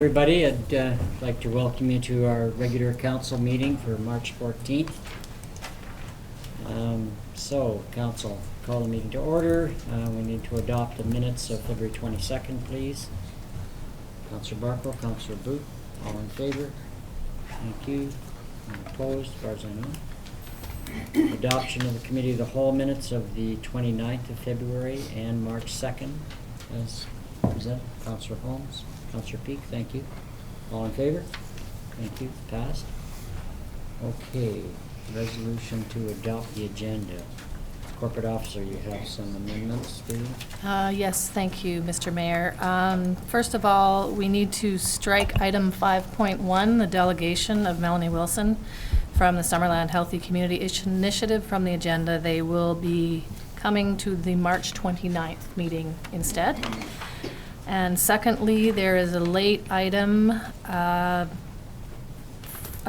Everybody, I'd like to welcome you to our regular council meeting for March 14th. Council, call the meeting to order. We need to adopt the minutes of February 22nd, please. Councillor Barco, Councillor Booth, all in favor? Thank you. None opposed, as far as I know. Adoption of the Committee of the Whole minutes of the 29th of February and March 2nd as presented. Councillor Holmes. Councillor Peak, thank you. All in favor? Thank you. Passed. Okay. Resolution to adopt the agenda. Corporate Officer, you have some amendments, do you? Yes, thank you, Mr. Mayor. First of all, we need to strike item 5.1, the delegation of Melanie Wilson from the Summerland Healthy Community Initiative from the agenda. They will be coming to the March 29th meeting instead. And secondly, there is a late item, a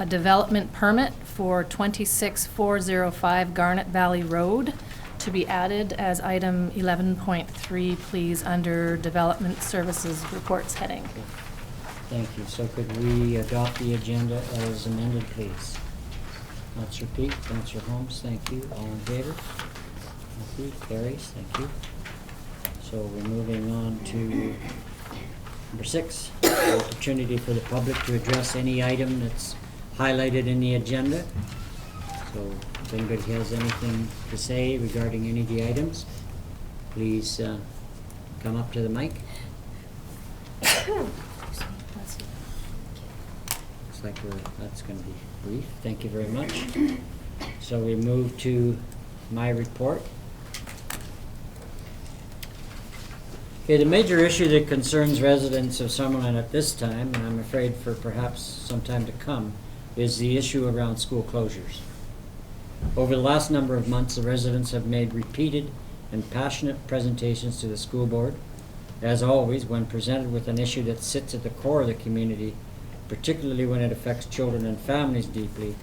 development permit for 26405 Garnet Valley Road to be added as item 11.3, please, under Development Services Reports heading. Thank you. So could we adopt the agenda as amended, please? Councillor Peak, Councillor Holmes, thank you. All in favor? Thank you. Carries, thank you. So we're moving on to number 6, opportunity for the public to address any item that's highlighted in the agenda. So if anybody has anything to say regarding any of the items, please come up to the mic. Looks like that's going to be brief. Thank you very much. So we move to my report. Okay, the major issue that concerns residents of Summerland at this time, and I'm afraid for perhaps some time to come, is the issue around school closures. Over the last number of months, the residents have made repeated and passionate presentations to the school board. As always, when presented with an issue that sits at the core of the community, particularly when it affects children and families deeply,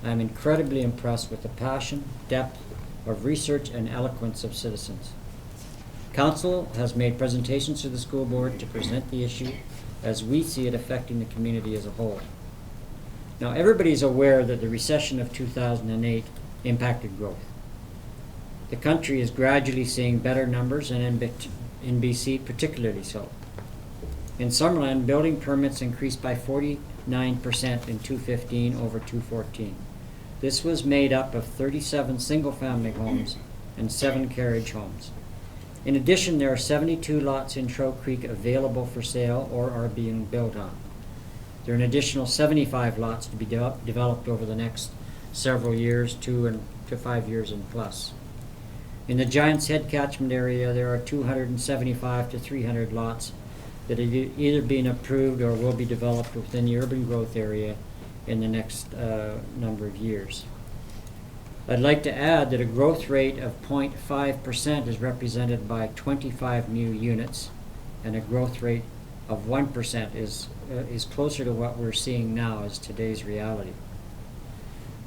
I'm incredibly impressed with the passion, depth of research, and eloquence of citizens. Council has made presentations to the school board to present the issue as we see it affecting the community as a whole. Now, everybody is aware that the recession of 2008 impacted growth. The country is gradually seeing better numbers, and in BC particularly so. In Summerland, building permits increased by 49% in 2015 over 2014. This was made up of 37 single-family homes and 7 carriage homes. In addition, there are 72 lots in Trout Creek available for sale or are being built on. There are an additional 75 lots to be developed over the next several years, 2 to 5 years and plus. In the Giants Head catchment area, there are 275 to 300 lots that are either being approved or will be developed within the urban growth area in the next number of years. I'd like to add that a growth rate of 0.5% is represented by 25 new units, and a growth rate of 1% is closer to what we're seeing now as today's reality.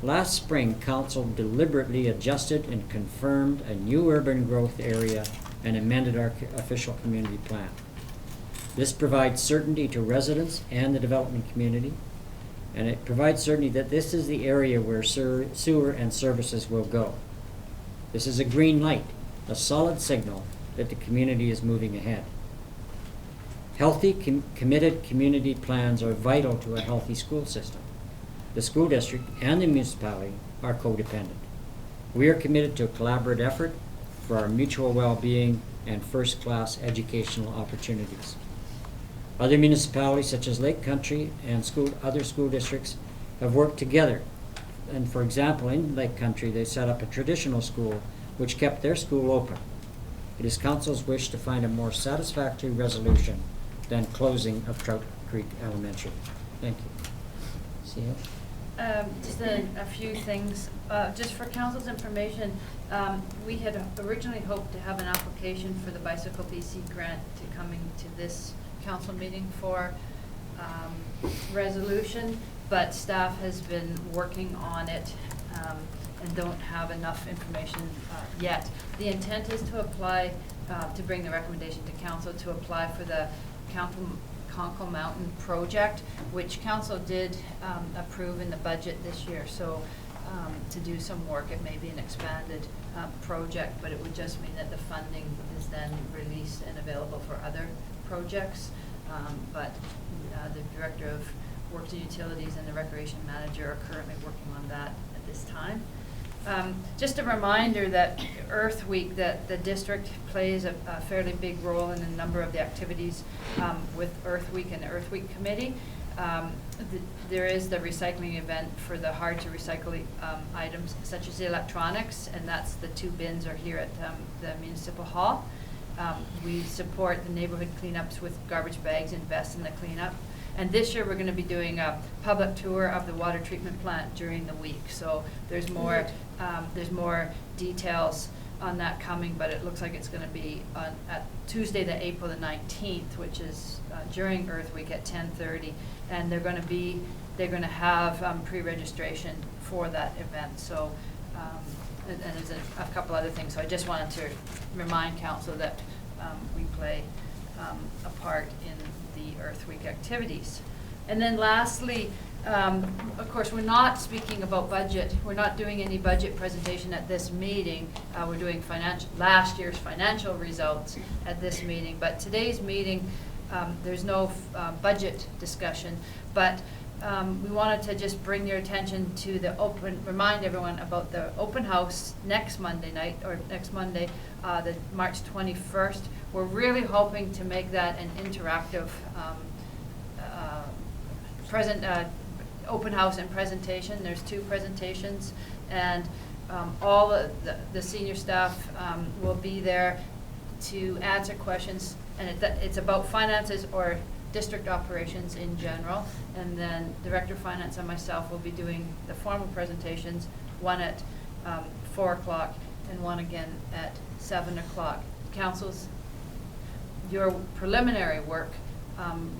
Last spring, Council deliberately adjusted and confirmed a new urban growth area and amended our official community plan. This provides certainty to residents and the development community, and it provides certainty that this is the area where sewer and services will go. This is a green light, a solid signal that the community is moving ahead. Healthy, committed community plans are vital to a healthy school system. The school district and the municipality are codependent. We are committed to a collaborative effort for our mutual well-being and first-class educational opportunities. Other municipalities such as Lake Country and other school districts have worked together. And for example, in Lake Country, they set up a traditional school which kept their school open. It is Council's wish to find a more satisfactory resolution than closing of Trout Creek Elementary. Thank you. See you. Just a few things. Just for Council's information, we had originally hoped to have an application for the Bicycle BC grant to coming to this council meeting for resolution, but staff has been working on it and don't have enough information yet. The intent is to apply, to bring the recommendation to council to apply for the Conkle Mountain project, which council did approve in the budget this year. So to do some work, it may be an expanded project, but it would just mean that the funding is then released and available for other projects. But the Director of Works and Utilities and the Recreation Manager are currently working on that at this time. Just a reminder that Earth Week, that the district plays a fairly big role in a number of the activities with Earth Week and the Earth Week Committee. There is the recycling event for the hard to recycle items such as electronics, and that's the 2 bins are here at the Municipal Hall. We support the neighborhood cleanups with garbage bags, invest in the cleanup. And this year we're going to be doing a public tour of the water treatment plant during the week. So there's more details on that coming, but it looks like it's going to be at Tuesday, the April the 19th, which is during Earth Week at 10:30, and they're going to have pre-registration for that event. So and there's a couple other things. So I just wanted to remind council that we play a part in the Earth Week activities. And then lastly, of course, we're not speaking about budget. We're not doing any budget presentation at this meeting. We're doing last year's financial results at this meeting. But today's meeting, there's no budget discussion. But we wanted to just bring your attention to remind everyone about the open house next Monday night, or next Monday, the March 21st. We're really hoping to make that an interactive open house and presentation. There's 2 presentations, and all of the senior staff will be there to answer questions, and it's about finances or district operations in general. And then Director of Finance and myself will be doing the formal presentations, one at 4 o'clock and one again at 7 o'clock. Councils, your preliminary work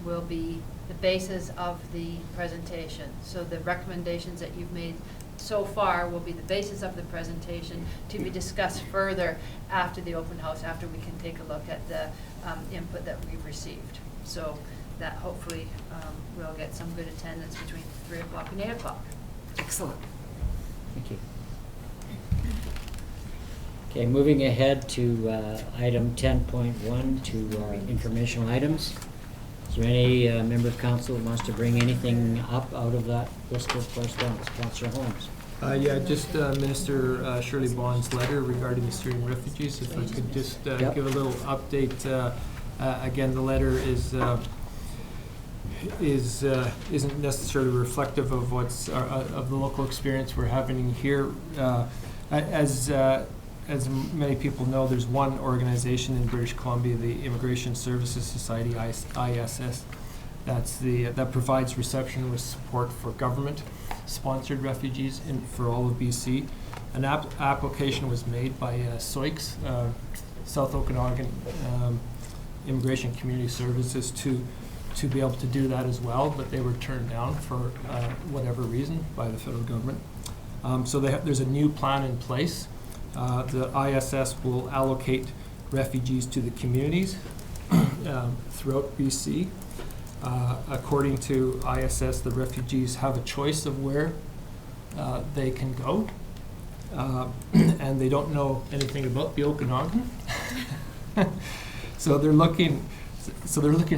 will be the basis of the presentation. So the recommendations that you've made so far will be the basis of the presentation to be discussed further after the open house, after we can take a look at the input that we've received. So that hopefully we'll get some good attendance between 3 o'clock and 8 o'clock. Excellent. Thank you. Okay, moving ahead to item 10.1, to our informational items. Is there any member of council that wants to bring anything up out of that list of correspondence? Councillor Holmes. Yeah, just Minister Shirley Bond's letter regarding the Syrian refugees. If I could just give a little update. Again, the letter isn't necessarily reflective of what's of the local experience we're having here. As many people know, there's one organization in British Columbia, the Immigration Services Society, ISS, that provides reception with support for government-sponsored refugees for all of BC. An application was made by SOICS, South Okanagan Immigration Community Services, to be able to do that as well, but they were turned down for whatever reason by the federal government. So there's a new plan in place. The ISS will allocate refugees to the communities throughout BC. According to ISS, the refugees have a choice of where they can go, and they don't know anything about the Okanagan. So they're looking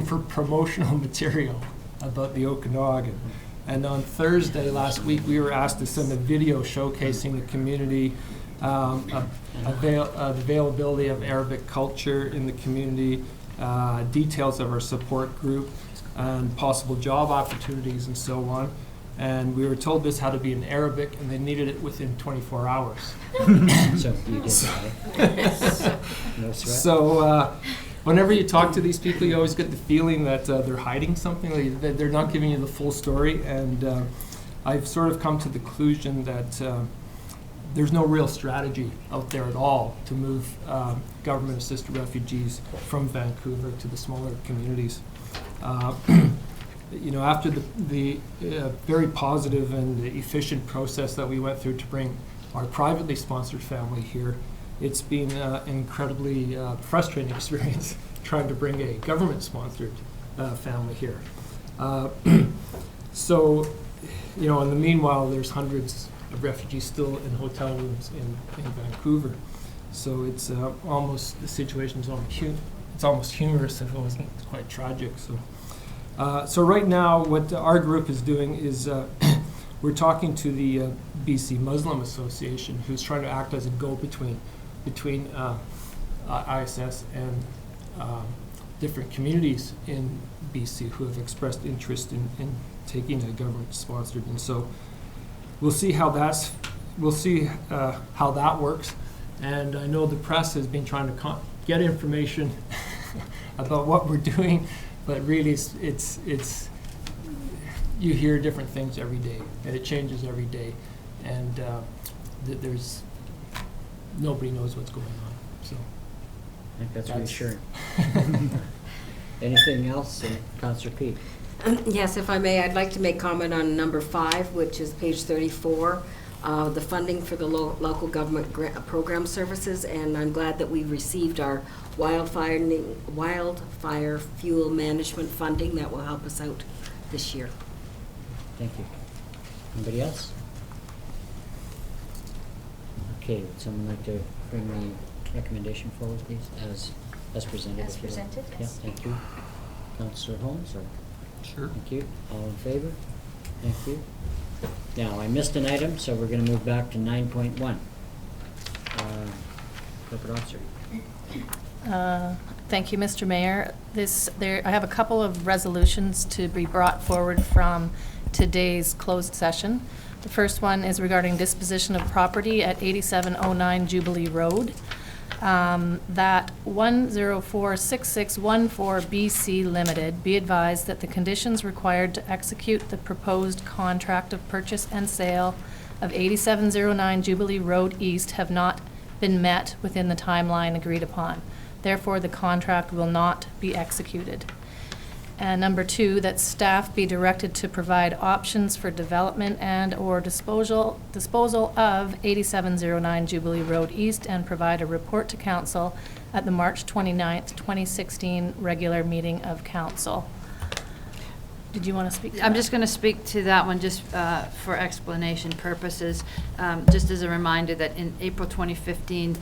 for promotional material about the Okanagan. And on Thursday last week, we were asked to send a video showcasing the community, the availability of Arabic culture in the community, details of our support group, and possible job opportunities and so on. And we were told this had to be in Arabic, and they needed it within 24 hours. So you did that. No sweat. So whenever you talk to these people, you always get the feeling that they're hiding something, that they're not giving you the full story. And I've sort of come to the conclusion that there's no real strategy out there at all to move government-assisted refugees from Vancouver to the smaller communities. After the very positive and efficient process that we went through to bring our privately sponsored family here, it's been an incredibly frustrating experience trying to bring a government-sponsored family here. So, in the meanwhile, there's hundreds of refugees still in hotel rooms in Vancouver. So it's the situation's almost humorous if it wasn't quite tragic. So right now, what our group is doing is we're talking to the BC Muslim Association, who's trying to act as a go-between between ISS and different communities in BC who have expressed interest in taking a government-sponsored. And so we'll see how that works. And I know the press has been trying to get information about what we're doing, but really it's you hear different things every day, and it changes every day, and there's nobody knows what's going on. So I think that's reassuring. Anything else, Councillor Peak? Yes, if I may, I'd like to make comment on number 5, which is page 34, the funding for the local government program services, and I'm glad that we received our wildfire fuel management funding that will help us out this year. Thank you. Anybody else? Okay, would someone like to bring the recommendation forward, please, as presented? As presented, Yeah, yes. thank you. Councillor Holmes, or? sure. Thank you. All in favor? Thank you. Now, I missed an item, so we're going to move back to 9.1. Corporate Officer. Thank you, Mr. Mayor. I have a couple of resolutions to be brought forward from today's closed session. The first one is regarding disposition of property at 8709 Jubilee Road. That 1046614 BC Limited be advised that the conditions required to execute the proposed contract of purchase and sale of 8709 Jubilee Road East have not been met within the timeline agreed upon. Therefore, the contract will not be executed. And number 2, that staff be directed to provide options for development and/or disposal of 8709 Jubilee Road East and provide a report to council at the March 29th, 2016 regular meeting of council. Did you want to speak to that? I'm just going to speak to that one just for explanation purposes. Just as a reminder that in April 2015,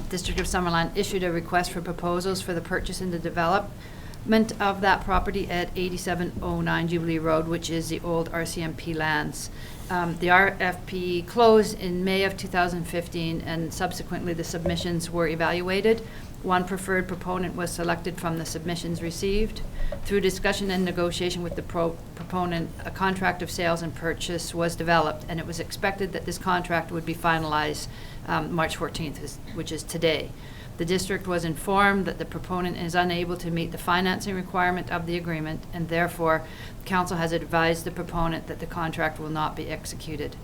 District of Summerland issued a request for proposals for the purchase and the development of that property at 8709 Jubilee Road, which is the old RCMP lands. The RFP closed in May of 2015, and subsequently the submissions were evaluated. One preferred proponent was selected from the submissions received. Through discussion and negotiation with the proponent, a contract of sales and purchase was developed, and it was expected that this contract would be finalized March 14th, which is today. The district was informed that the proponent is unable to meet the financing requirement of the agreement, and therefore, council has advised the proponent that the contract will not be executed.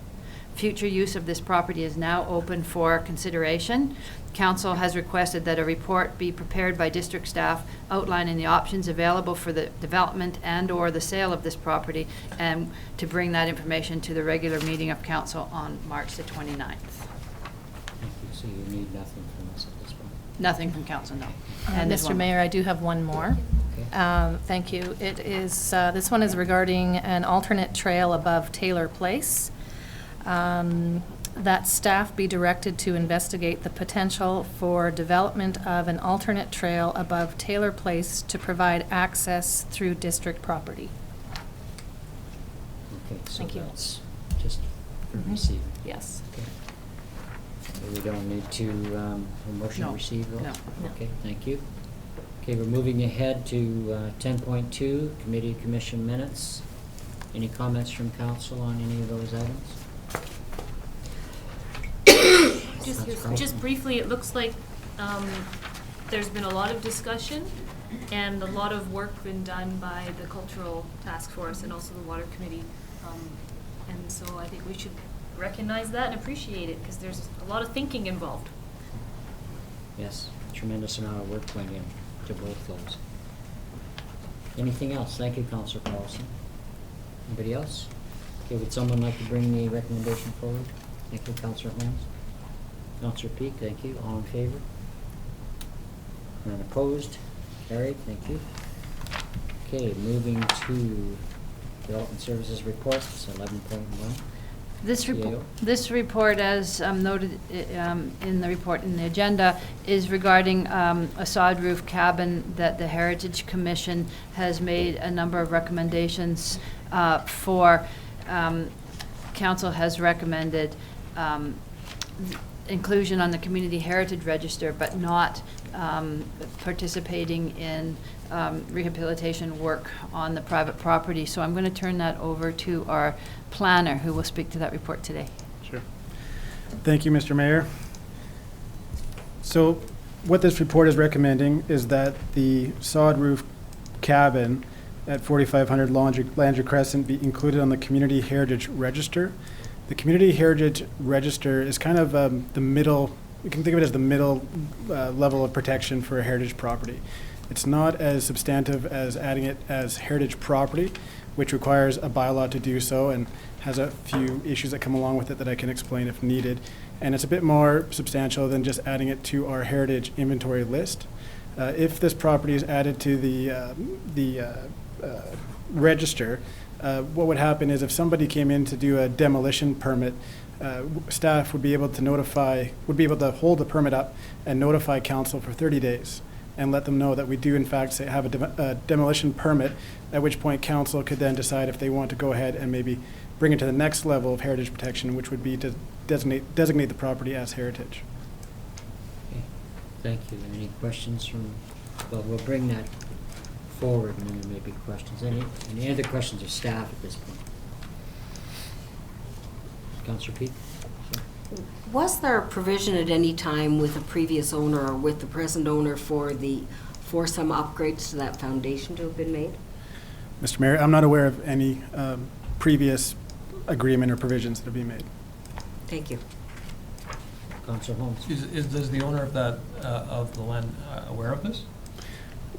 Future use of this property is now open for consideration. Council has requested that a report be prepared by district staff outlining the options available for the development and/or the sale of this property, and to bring that information to the regular meeting of council on March the 29th. Thank you. So you need nothing from us at this point? Nothing from council, no. And there's Mr. one more. Mayor, I do have one more. Okay. Thank you. It is, this one is regarding an alternate trail above Taylor Place. That staff be directed to investigate the potential for development of an alternate trail above Taylor Place to provide access through district property. Okay, so Thank you. that's just for receiving. Yes. Okay. So we don't need to, a motion to No. receive those? No. Okay, thank you. Okay, we're moving ahead to 10.2, committee commission minutes. Any comments from council on any of those items? Just briefly, it looks like there's been a lot of discussion and a lot of work been done by the cultural task force and also the water committee. And so I think we should recognize that and appreciate it, because there's a lot of thinking involved. Yes, tremendous amount of work went into both those. Anything else? Thank you, Councillor Paulson. Anybody else? Okay, would someone like to bring the recommendation forward? Thank you, Councillor Holmes. Councillor Peak, thank you. All in favor? None opposed? Carried, thank you. Okay, moving to Development Services Reports, 11.1. CAO. This report, as noted in the report in the agenda, is regarding a sod roof cabin that the Heritage Commission has made a number of recommendations for. Council has recommended inclusion on the Community Heritage Register, but not participating in rehabilitation work on the private property. So I'm going to turn that over to our planner, who will speak to that report today. Sure. Thank you, Mr. Mayor. So what this report is recommending is that the sod roof cabin at 4500 Landry Crescent be included on the Community Heritage Register. The Community Heritage Register is kind of the middle, you can think of it as the middle level of protection for a heritage property. It's not as substantive as adding it as heritage property, which requires a bylaw to do so and has a few issues that come along with it that I can explain if needed. And it's a bit more substantial than just adding it to our heritage inventory list. If this property is added to the register, what would happen is if somebody came in to do a demolition permit, staff would be able to hold the permit up and notify council for 30 days and let them know that we do in fact have a demolition permit, at which point council could then decide if they want to go ahead and maybe bring it to the next level of heritage protection, which would be to designate the property as heritage. Okay, thank you. Any questions from, well, we'll bring that forward and then there may be questions. Any other questions of staff at this point? Councillor Peak? Was there a provision at any time with a previous owner or with the present owner for some upgrades to that foundation to have been made? Mr. Mayor, I'm not aware of any previous agreement or provisions that have been made. Thank you. Councillor Holmes? Is the owner of that, of the land aware of this?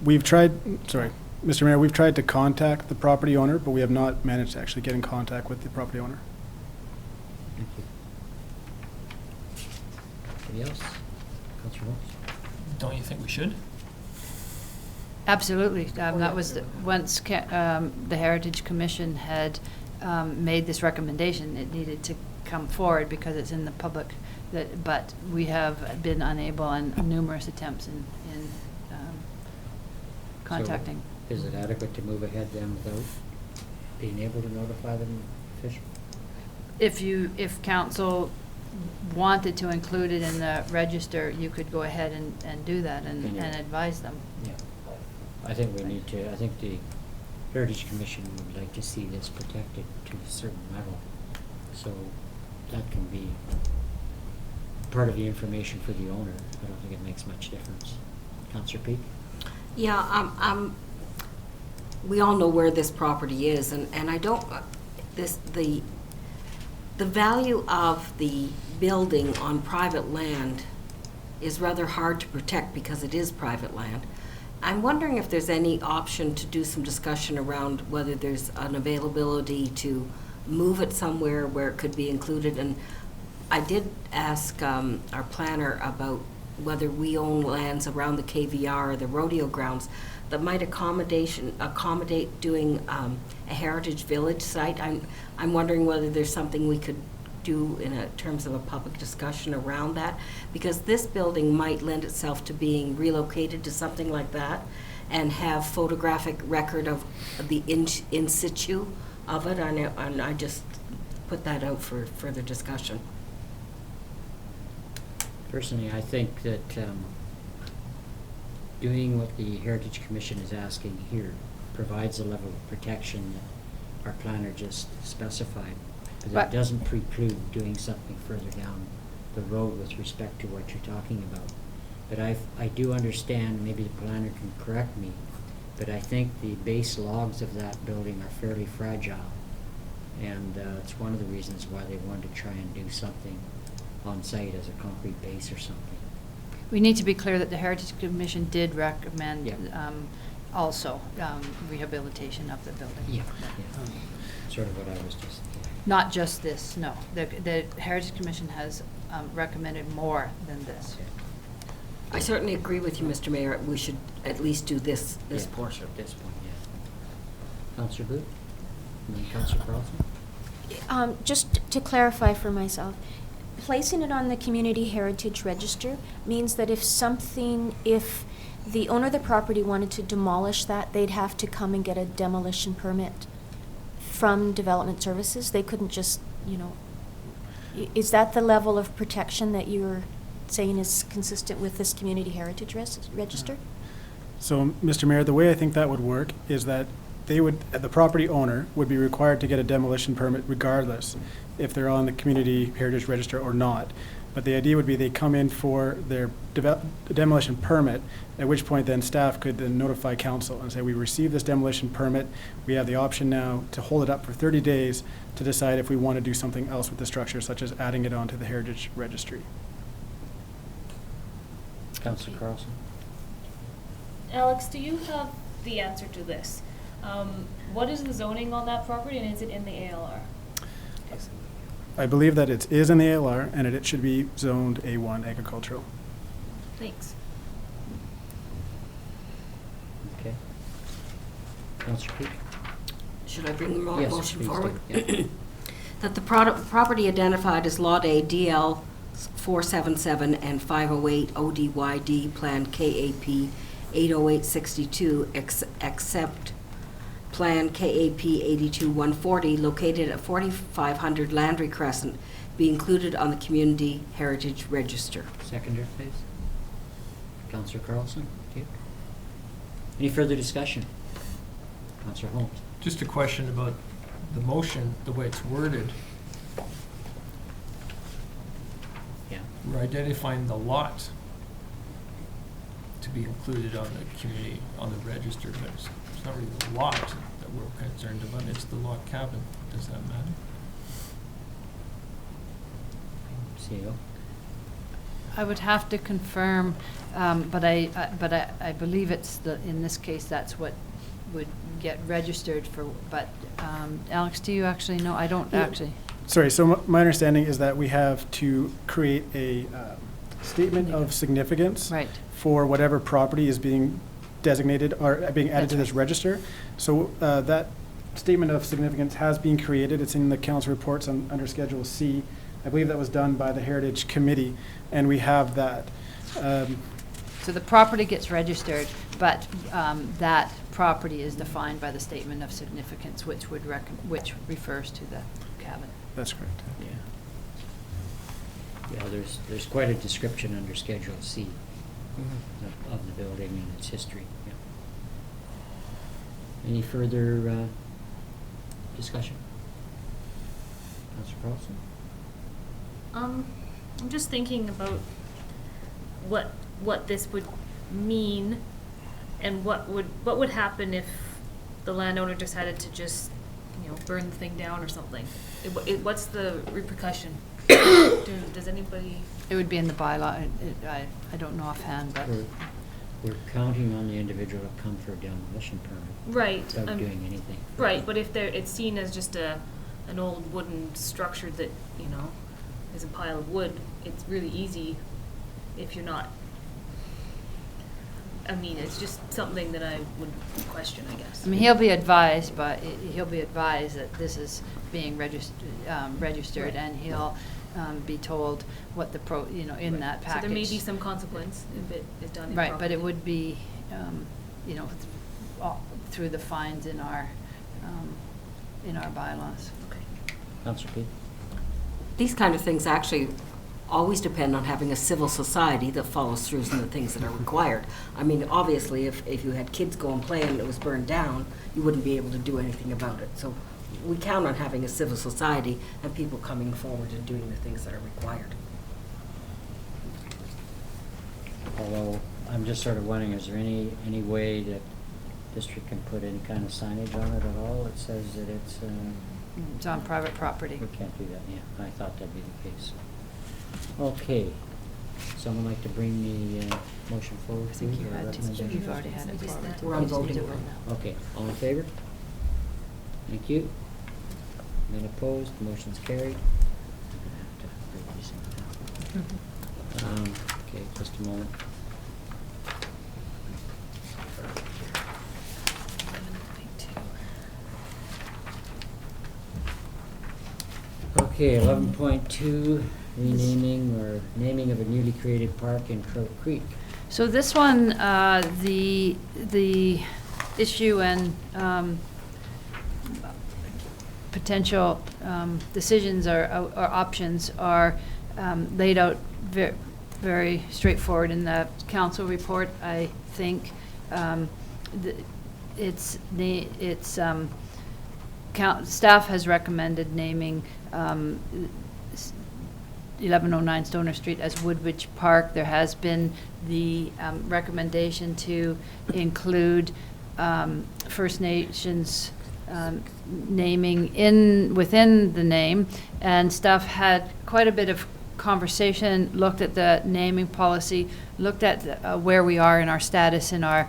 We've tried, Mr. Mayor, we've tried to contact the property owner, but we have not managed to actually get in contact with the property owner. Thank you. Anybody else? Councillor Holmes? Don't you think we should? Absolutely. That was, once the Heritage Commission had made this recommendation, it needed to come forward because it's in the public, but we have been unable on numerous attempts in contacting. So is it adequate to move ahead then without being able to notify them officially? If council wanted to include it in the register, you could go ahead and do that and advise them. Yeah. I think we need to, I think the Heritage Commission would like to see this protected to a certain level. So that can be part of the information for the owner. I don't think it makes much difference. Councillor Peak? Yeah, we all know where this property is, and I don't, the value of the building on private land is rather hard to protect because it is private land. I'm wondering if there's any option to do some discussion around whether there's an availability to move it somewhere where it could be included. And I did ask our planner about whether we own lands around the KVR or the rodeo grounds that might accommodate doing a heritage village site. I'm wondering whether there's something we could do in terms of a public discussion around that, because this building might lend itself to being relocated to something like that and have photographic record of the in situ of it, and I just put that out for further discussion. Personally, I think that doing what the Heritage Commission is asking here provides a level of protection that our planner just specified. But that doesn't preclude doing something further down the road with respect to what you're talking about. But I do understand, maybe the planner can correct me, but I think the base logs of that building are fairly fragile. And it's one of the reasons why they wanted to try and do something on site as a concrete base or something. We need to be clear that the Heritage Commission did recommend also rehabilitation of the building. Yeah. Sort of what I was just thinking. Not just this, no. The Heritage Commission has recommended more than this. I certainly agree with you, Mr. Mayor. We should at least do this portion. At this point, yeah. Counselor Booth? And then Counselor Carlson? Just to clarify for myself, placing it on the Community Heritage Register means that if the owner of the property wanted to demolish that, they'd have to come and get a demolition permit from Development Services. They couldn't just, is that the level of protection that you're saying is consistent with this Community Heritage Register? So, Mr. Mayor, the way I think that would work is that the property owner would be required to get a demolition permit regardless if they're on the Community Heritage Register or not. But the idea would be they come in for their demolition permit, at which point then staff could then notify council and say, we received this demolition permit. We have the option now to hold it up for 30 days to decide if we want to do something else with the structure, such as adding it onto the Heritage Registry. Counselor Carlson? Alex, do you have the answer to this? What is the zoning on that property, and is it in the ALR? I believe that it is in the ALR and it should be zoned A1 agricultural. Thanks. Okay. Counselor Peak? Should I bring the Yes, motion please do. forward? Yeah. That the property identified as Lot A DL 477 and 508 ODYD Plan KAP 80862 except Plan KAP 82140 located at 4500 Landry Crescent be included on the Community Heritage Register. Seconder, please. Counselor Carlson? Okay. Any further discussion? Counselor Holmes? Just a question about the motion, the way it's worded. Yeah. We're identifying the lot to be included on the community, on the register, but it's not really the lot that we're concerned about, it's the log cabin. Does that matter? CEO? I would have to confirm, but I believe it's in this case, that's what would get registered for, but, Alex, do you actually know? I don't actually. Sorry, so my understanding is that we have to create a statement of significance Right. for whatever property is being designated or being added That's to this right. register. So that statement of significance has been created. It's in the council reports under Schedule C. I believe that was done by the Heritage Committee, and we have that. So the property gets registered, but that property is defined by the statement of significance, which refers to the cabin. That's correct. Yeah. Yeah, there's quite a description under Schedule C of the building and its history. Yeah. Any further discussion? Counselor Carlson? I'm just thinking about what this would mean, and what would happen if the landowner decided to just, burn the thing down or something. What's the repercussion? Does anybody? It would be in the bylaw. I don't know offhand, but. We're counting on the individual to come for a demolition permit. Right. Without doing anything. Right, but if it's seen as just an old wooden structure that, is a pile of wood, it's really easy if you're not. I mean, it's just something that I would question, I guess. I mean, he'll be advised, but he'll be advised that this is being registered, and he'll be told what the in that package. So there may be some consequence if it is done improperly. Right, but it would be, through the fines in our bylaws. Okay. Counselor Peak? These kind of things actually always depend on having a civil society that follows through on the things that are required. I mean, obviously, if you had kids go and play and it was burned down, you wouldn't be able to do anything about it. So we count on having a civil society and people coming forward and doing the things that are required. Although, I'm just sort of wondering, is there any way that district can put any kind of signage on it at all? It says that it's, It's on private property. we can't do that, yeah, I thought that'd be the case. Okay, someone like to bring the motion forward? I think please, you or had to, recommendation? you've already had it forward. We're on You just need to voting. vote now. Okay, all in favor? Thank you. None opposed, motion's carried. I'm gonna have to break these things down. Okay, just a moment. Okay, 11.2, renaming or naming of a newly created park in Crow Creek. So this one, the issue and potential decisions or options are laid out very straightforward in the council report. I think staff has recommended naming 1109 Stoner Street as Woodbridge Park. There has been the recommendation to include First Nations naming within the name, and staff had quite a bit of conversation, looked at the naming policy, looked at where we are in our status in our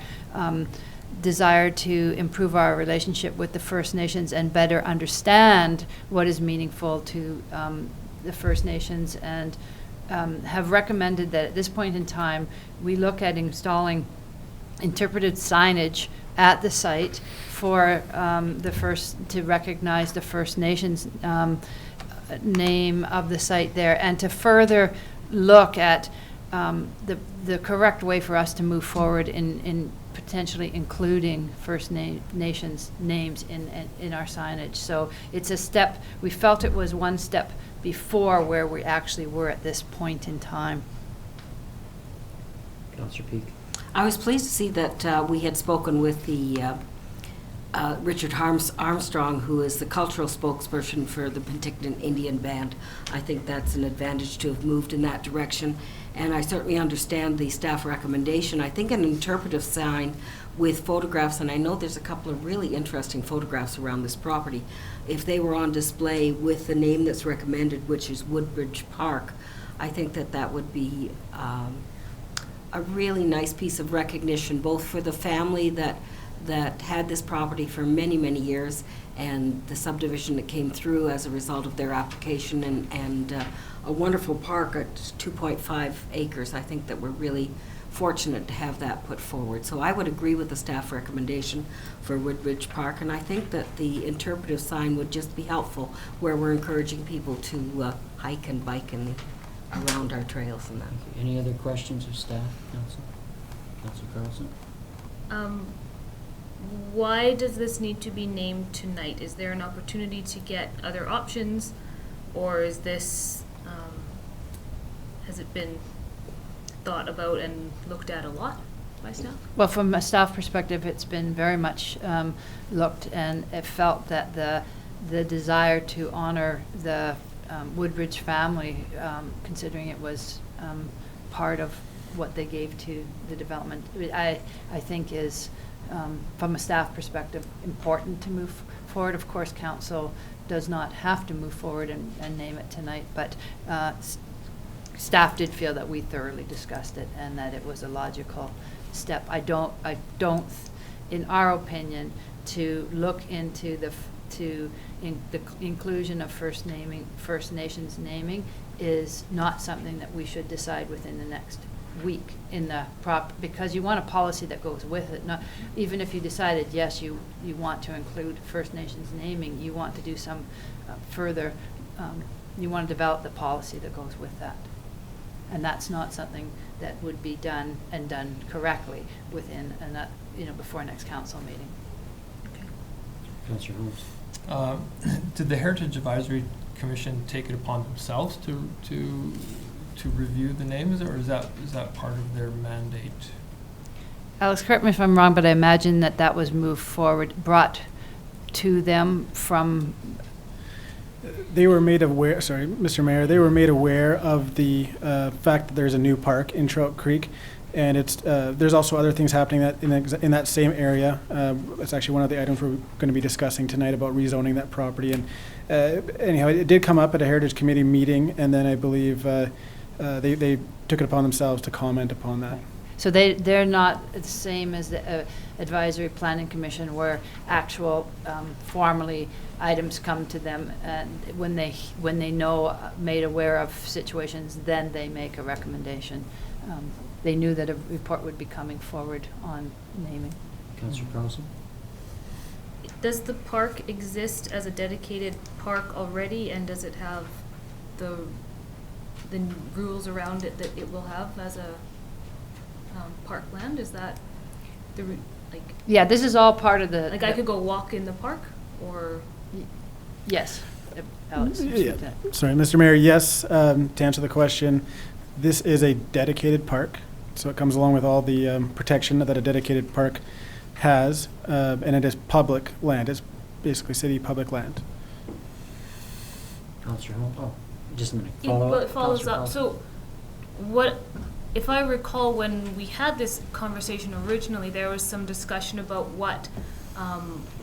desire to improve our relationship with the First Nations and better understand what is meaningful to the First Nations, and have recommended that at this point in time we look at installing interpreted signage at the site for to recognize the First Nations name of the site there, and to further look at the correct way for us to move forward in potentially including First Nations names in our signage. So it's a step, we felt it was one step before where we actually were at this point in time. Councillor Peak. I was pleased to see that we had spoken with the Richard Armstrong, who is the cultural spokesperson for the Penticton Indian Band. I think that's an advantage to have moved in that direction, and I certainly understand the staff recommendation. I think an interpretive sign with photographs, and I know there's a couple of really interesting photographs around this property, if they were on display with the name that's recommended, which is Woodbridge Park, I think that would be a really nice piece of recognition, both for the family that had this property for many, many years, and the subdivision that came through as a result of their application, and a wonderful park at 2.5 acres. I think that we're really fortunate to have that put forward. So I would agree with the staff recommendation for Woodbridge Park, and I think that the interpretive sign would just be helpful where we're encouraging people to hike and bike around our trails and that. Any other questions of staff, Council? Councillor Carlson? Why does this need to be named tonight? Is there an opportunity to get other options, or is this, has it been thought about and looked at a lot by staff? Well, from a staff perspective, it's been very much looked, and it felt that the desire to honor the Woodbridge family, considering it was part of what they gave to the development, I think is, from a staff perspective, important to move forward. Of course, council does not have to move forward and name it tonight, but staff did feel that we thoroughly discussed it and that it was a logical step. I don't, in our opinion, to look into the inclusion of First Nations naming is not something that we should decide within the next week in the because you want a policy that goes with it. Not even if you decided yes, you want to include First Nations naming, you want to do some further. You want to develop the policy that goes with that, and that's not something that would be done correctly within before next council meeting. Okay. Councillor Holmes. Did the Heritage Advisory Commission take it upon themselves to review the names, or is that part of their mandate? Alex, correct me if I'm wrong, but I imagine that was brought to them from. They were made aware, sorry, Mr. Mayor, they were made aware of the fact that there's a new park in Trout Creek, and there's also other things happening in that same area. It's actually one of the items we're going to be discussing tonight about rezoning that property. And anyhow, it did come up at a Heritage Committee meeting, and then I believe they took it upon themselves to comment upon that. So they're not the same as the Advisory Planning Commission, where actual formally items come to them, and when they know, made aware of situations, then they make a recommendation. They knew that a report would be coming forward on naming. Councillor Carlson? does the park exist as a dedicated park already, and does it have the rules around it that it will have as a parkland? Is that the, like, Yeah, this is all part of the. like I could go walk in the park, or? Yes. Alex. Yeah. Sorry, Mr. Mayor, yes, to answer the question, this is a dedicated park, so it comes along with all the protection that a dedicated park has, and it is public land. It's basically city public land. Counselor Holmes, oh, just a minute. Well, it follows Counselor up. Paul. So, what, if I recall, when we had this conversation originally, there was some discussion about what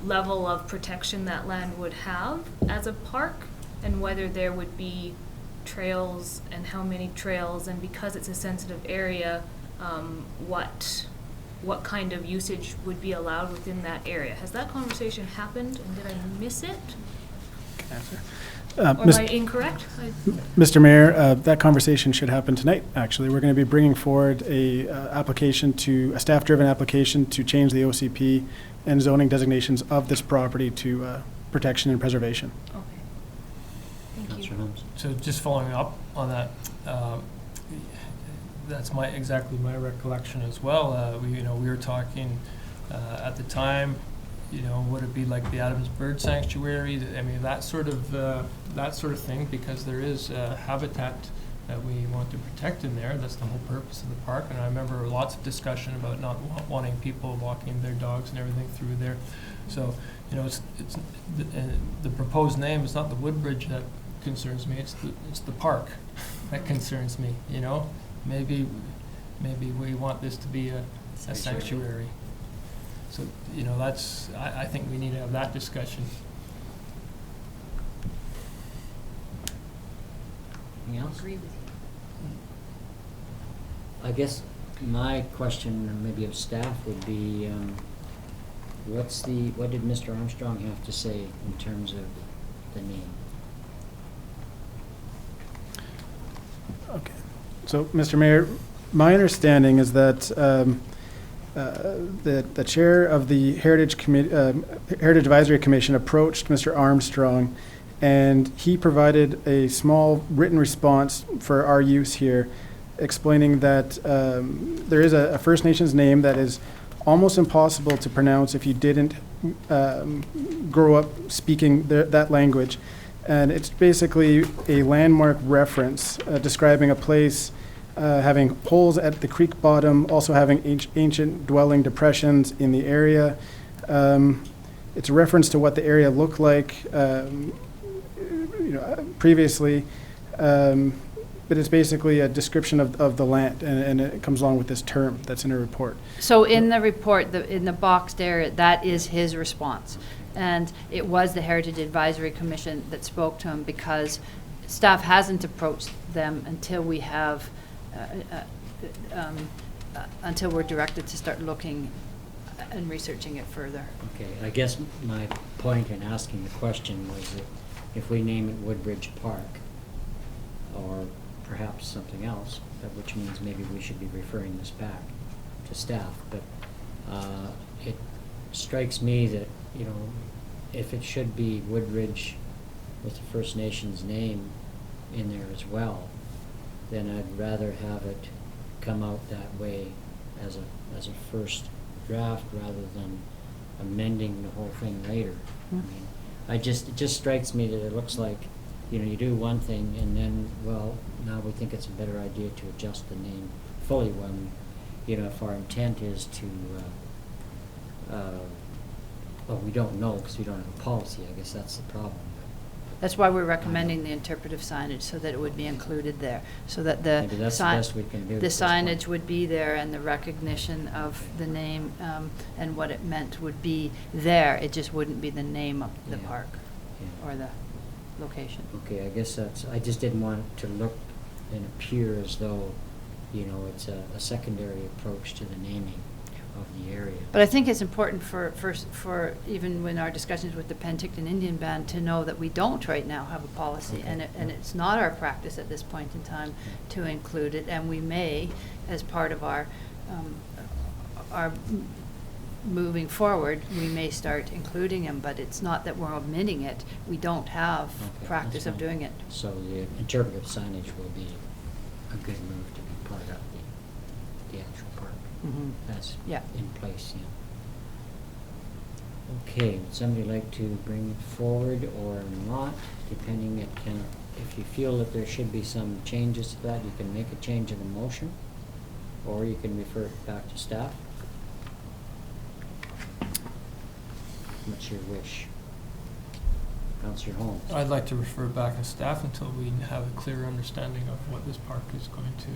level of protection that land would have as a park, and whether there would be trails and how many trails, and because it's a sensitive area, what kind of usage would be allowed within that area. Has that conversation happened, and did I miss it? Or am I incorrect? Mr. Mayor, that conversation should happen tonight, actually. We're going to be bringing forward a staff-driven application to change the OCP and zoning designations of this property to protection and preservation. Okay. Thank you. Counselor Holmes. So just following up on that, that's exactly my recollection as well. We were talking at the time, would it be like the Adams Bird Sanctuary? I mean, that sort of thing, because there is habitat that we want to protect in there. That's the whole purpose of the park. And I remember lots of discussion about not wanting people walking their dogs and everything through there. So, it's the proposed name is not the Woodbridge that concerns me. It's the park that concerns me. Maybe we want this to be a sanctuary. So, I think we need to have that discussion. Anything else? Agree with you. I guess my question, maybe of staff, would be, what did Mr. Armstrong have to say in terms of the name? Okay. So, Mr. Mayor, my understanding is that the chair of the Heritage Advisory Commission approached Mr. Armstrong, and he provided a small written response for our use here, explaining that there is a First Nations name that is almost impossible to pronounce if you didn't grow up speaking that language. And it's basically a landmark reference describing a place having holes at the creek bottom, also having ancient dwelling depressions in the area. It's a reference to what the area looked like previously, but it's basically a description of the land, and it comes along with this term that's in a report. So in the report, in the boxed area, that is his response. And it was the Heritage Advisory Commission that spoke to him, because staff hasn't approached them until we have, until we're directed to start looking and researching it further. Okay, I guess my point in asking the question was that if we name it Woodbridge Park, or perhaps something else, which means maybe we should be referring this back to staff, but it strikes me that, if it should be Woodbridge with the First Nations name in there as well, then I'd rather have it come out that way as a first draft rather than amending the whole thing later. I mean, it just strikes me that it looks like, you do one thing and then, well, now we think it's a better idea to adjust the name fully when, if our intent is to, well, we don't know because we don't have a policy. I guess that's the problem. That's why we're recommending the interpretive signage, so that it would be included there, so that the Maybe that's the best we can do the at this point. signage would be there, and the recognition of the name and what it meant would be there. It just wouldn't be the name of the Yeah. park Yeah. or the location. Okay, I guess I just didn't want it to look and appear as though, it's a secondary approach to the naming of the area. But I think it's important for even when our discussions with the Penticton Indian Band to know that we don't right now have a policy, Okay. and it's not our practice at this point in time to include it, and we may, as part of our moving forward, we may start including them, but it's not that we're omitting it. We don't have Okay, practice that's of fine. doing it. So the interpretive signage will be a good move to be part of the actual park. Mhm. That's Yeah. in place, yeah. Okay, would somebody like to bring it forward or not, depending if you feel that there should be some changes to that, you can make a change in the motion, or you can refer it back to staff. What's your wish? Councillor Holmes? I'd like to refer back to staff until we have a clear understanding of what this park is going to,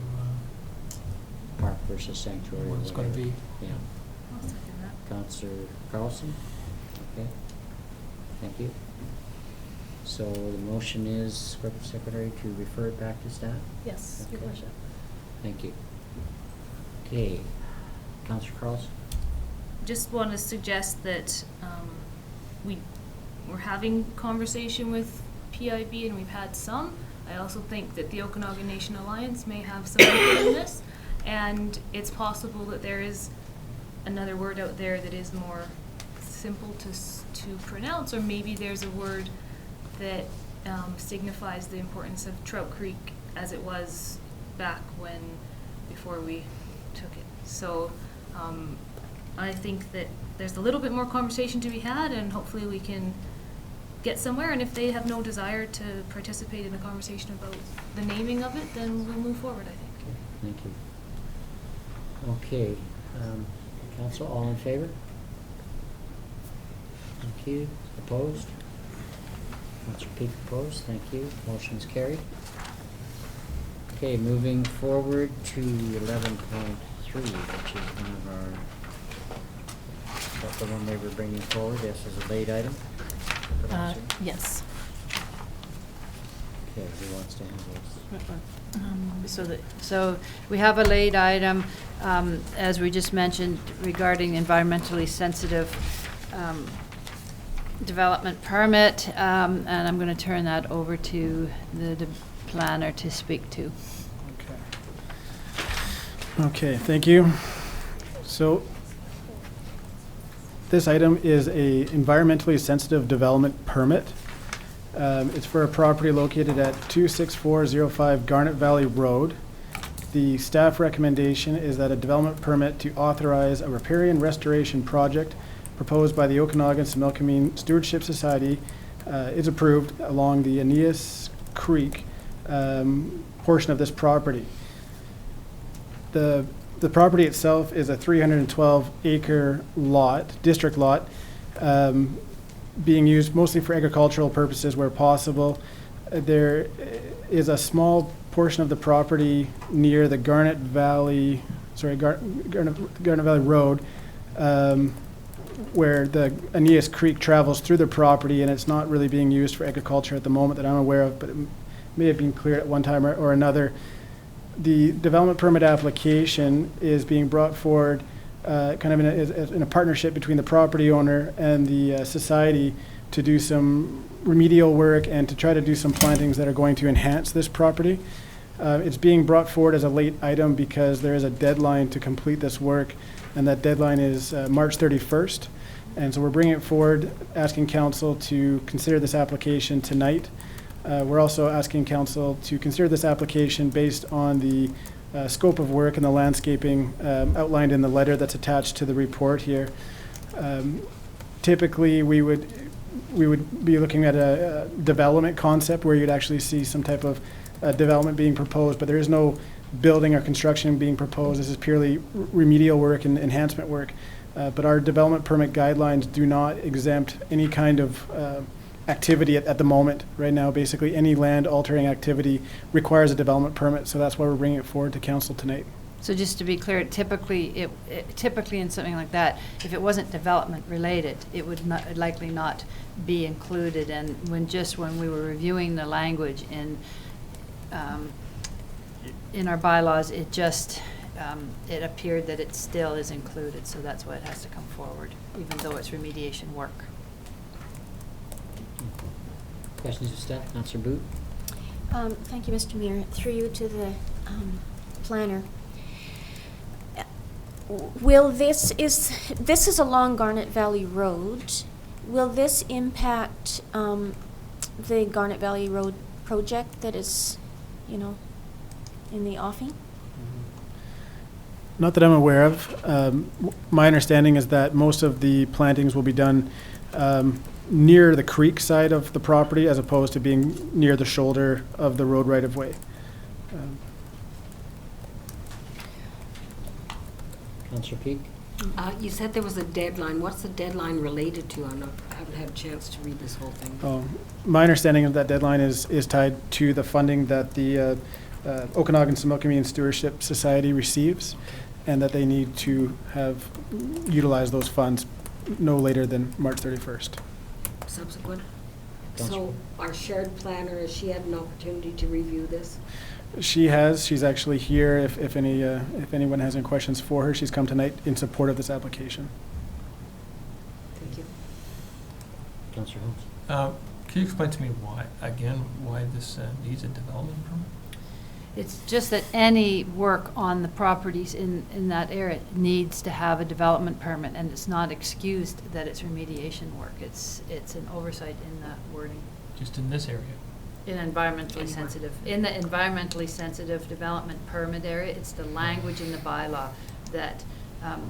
Park versus sanctuary. what it's going to whatever. be. Yeah. I'll second that. Councillor Carlson? Okay, thank you. So the motion is, Corporate Secretary, to refer it back to staff? Yes, Your Okay. Worship. Thank you. Okay, Councillor Carlson? Just want to suggest that we're having conversation with PIB and we've had some. I also think that the Okanagan Nation Alliance may have some input in this, and it's possible that there is another word out there that is more simple to pronounce, or maybe there's a word that signifies the importance of Trout Creek as it was back before we took it. So I think that there's a little bit more conversation to be had, and hopefully we can get somewhere. And if they have no desire to participate in a conversation about the naming of it, then we'll move forward, I think. Thank you. Okay, council, all in favor? Thank you. Opposed? Councillor Peak opposed, thank you. Motion is carried. Okay, moving forward to 11.3, which is one of our, is that the one they were bringing forward? Yes, as a late item? Yes. Okay, who wants to handle this? So we have a late item, as we just mentioned, regarding environmentally sensitive development permit, and I'm going to turn that over to the planner to speak to. Okay, thank you. So this item is a environmentally sensitive development permit. It's for a property located at 26405 Garnet Valley Road. The staff recommendation is that a development permit to authorize a riparian restoration project proposed by the Okanagan-Similkameen Stewardship Society is approved along the Aeneas Creek portion of this property. The property itself is a 312-acre lot, district lot, being used mostly for agricultural purposes where possible. There is a small portion of the property near the Garnet Valley Road, where the Aeneas Creek travels through the property, and it's not really being used for agriculture at the moment that I'm aware of, but it may have been cleared at one time or another. The development permit application is being brought forward kind of in a partnership between the property owner and the society to do some remedial work and to try to do some plantings that are going to enhance this property. It's being brought forward as a late item because there is a deadline to complete this work, and that deadline is March 31st. And so we're bringing it forward, asking council to consider this application tonight. We're also asking council to consider this application based on the scope of work and the landscaping outlined in the letter that's attached to the report here. Typically, we would be looking at a development concept where you'd actually see some type of development being proposed, but there is no building or construction being proposed. This is purely remedial work and enhancement work. But our development permit guidelines do not exempt any kind of activity at the moment. Right now, basically any land altering activity requires a development permit, so that's why we're bringing it forward to council tonight. So just to be clear, typically in something like that, if it wasn't development related, it would likely not be included. And when we were reviewing the language in our bylaws, it just it appeared that it still is included, so that's why it has to come forward, even though it's remediation work. Questions of staff? Councillor Boot? Thank you, Mr. Mayor. Through you to the planner. Will this is along Garnet Valley Road. Will this impact the Garnet Valley Road project that is, in the offing? Not that I'm aware of. My understanding is that most of the plantings will be done near the creek side of the property as opposed to being near the shoulder of the road right-of-way. Councillor Peak? You said there was a deadline. What's the deadline related to? I haven't had a chance to read this whole thing. My understanding of that deadline is tied to the funding that the Okanagan Similkameen Stewardship Society receives, and that they need to have utilized those funds no later than March 31st. Subsequent? Don't So you- our shared planner, has she had an opportunity to review this? She has. She's actually here. If anyone has any questions for her, she's come tonight in support of this application. Thank you. Councillor Holmes? Can you explain to me why this needs a development permit? It's just that any work on the properties in that area needs to have a development permit, and it's not excused that it's remediation work. It's an oversight in the wording. Just in this area? In environmentally sensitive, in the environmentally sensitive development permit area, it's the language in the bylaw that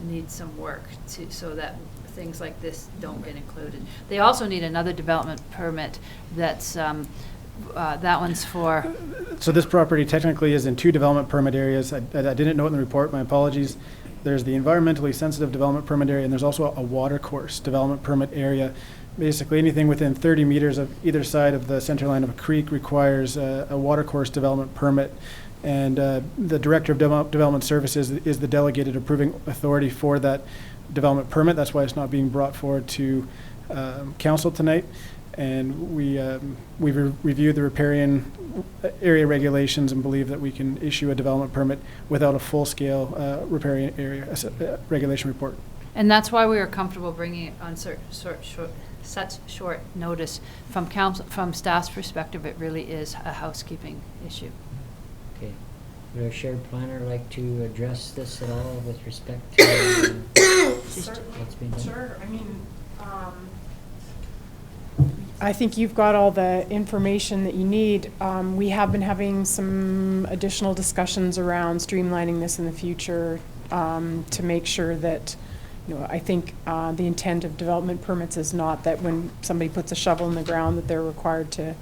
needs some work so that things like this don't get included. They also need another development permit that's, that one's for, So this property technically is in two development permit areas. I didn't note in the report, my apologies. There's the environmentally sensitive development permit area, and there's also a water course development permit area. Basically, anything within 30 meters of either side of the center line of a creek requires a water course development permit. And the Director of Development Services is the delegated approving authority for that development permit. That's why it's not being brought forward to council tonight. And we've reviewed the riparian area regulations and believe that we can issue a development permit without a full-scale riparian area regulation report. and that's why we are comfortable bringing it on such short notice. From council, from staff's perspective, it really is a housekeeping issue. Okay. Would our shared planner like to address this at all with respect to what's being done? Sure, I think you've got all the information that you need. We have been having some additional discussions around streamlining this in the future to make sure that, I think the intent of development permits is not that when somebody puts a shovel in the ground that they're required to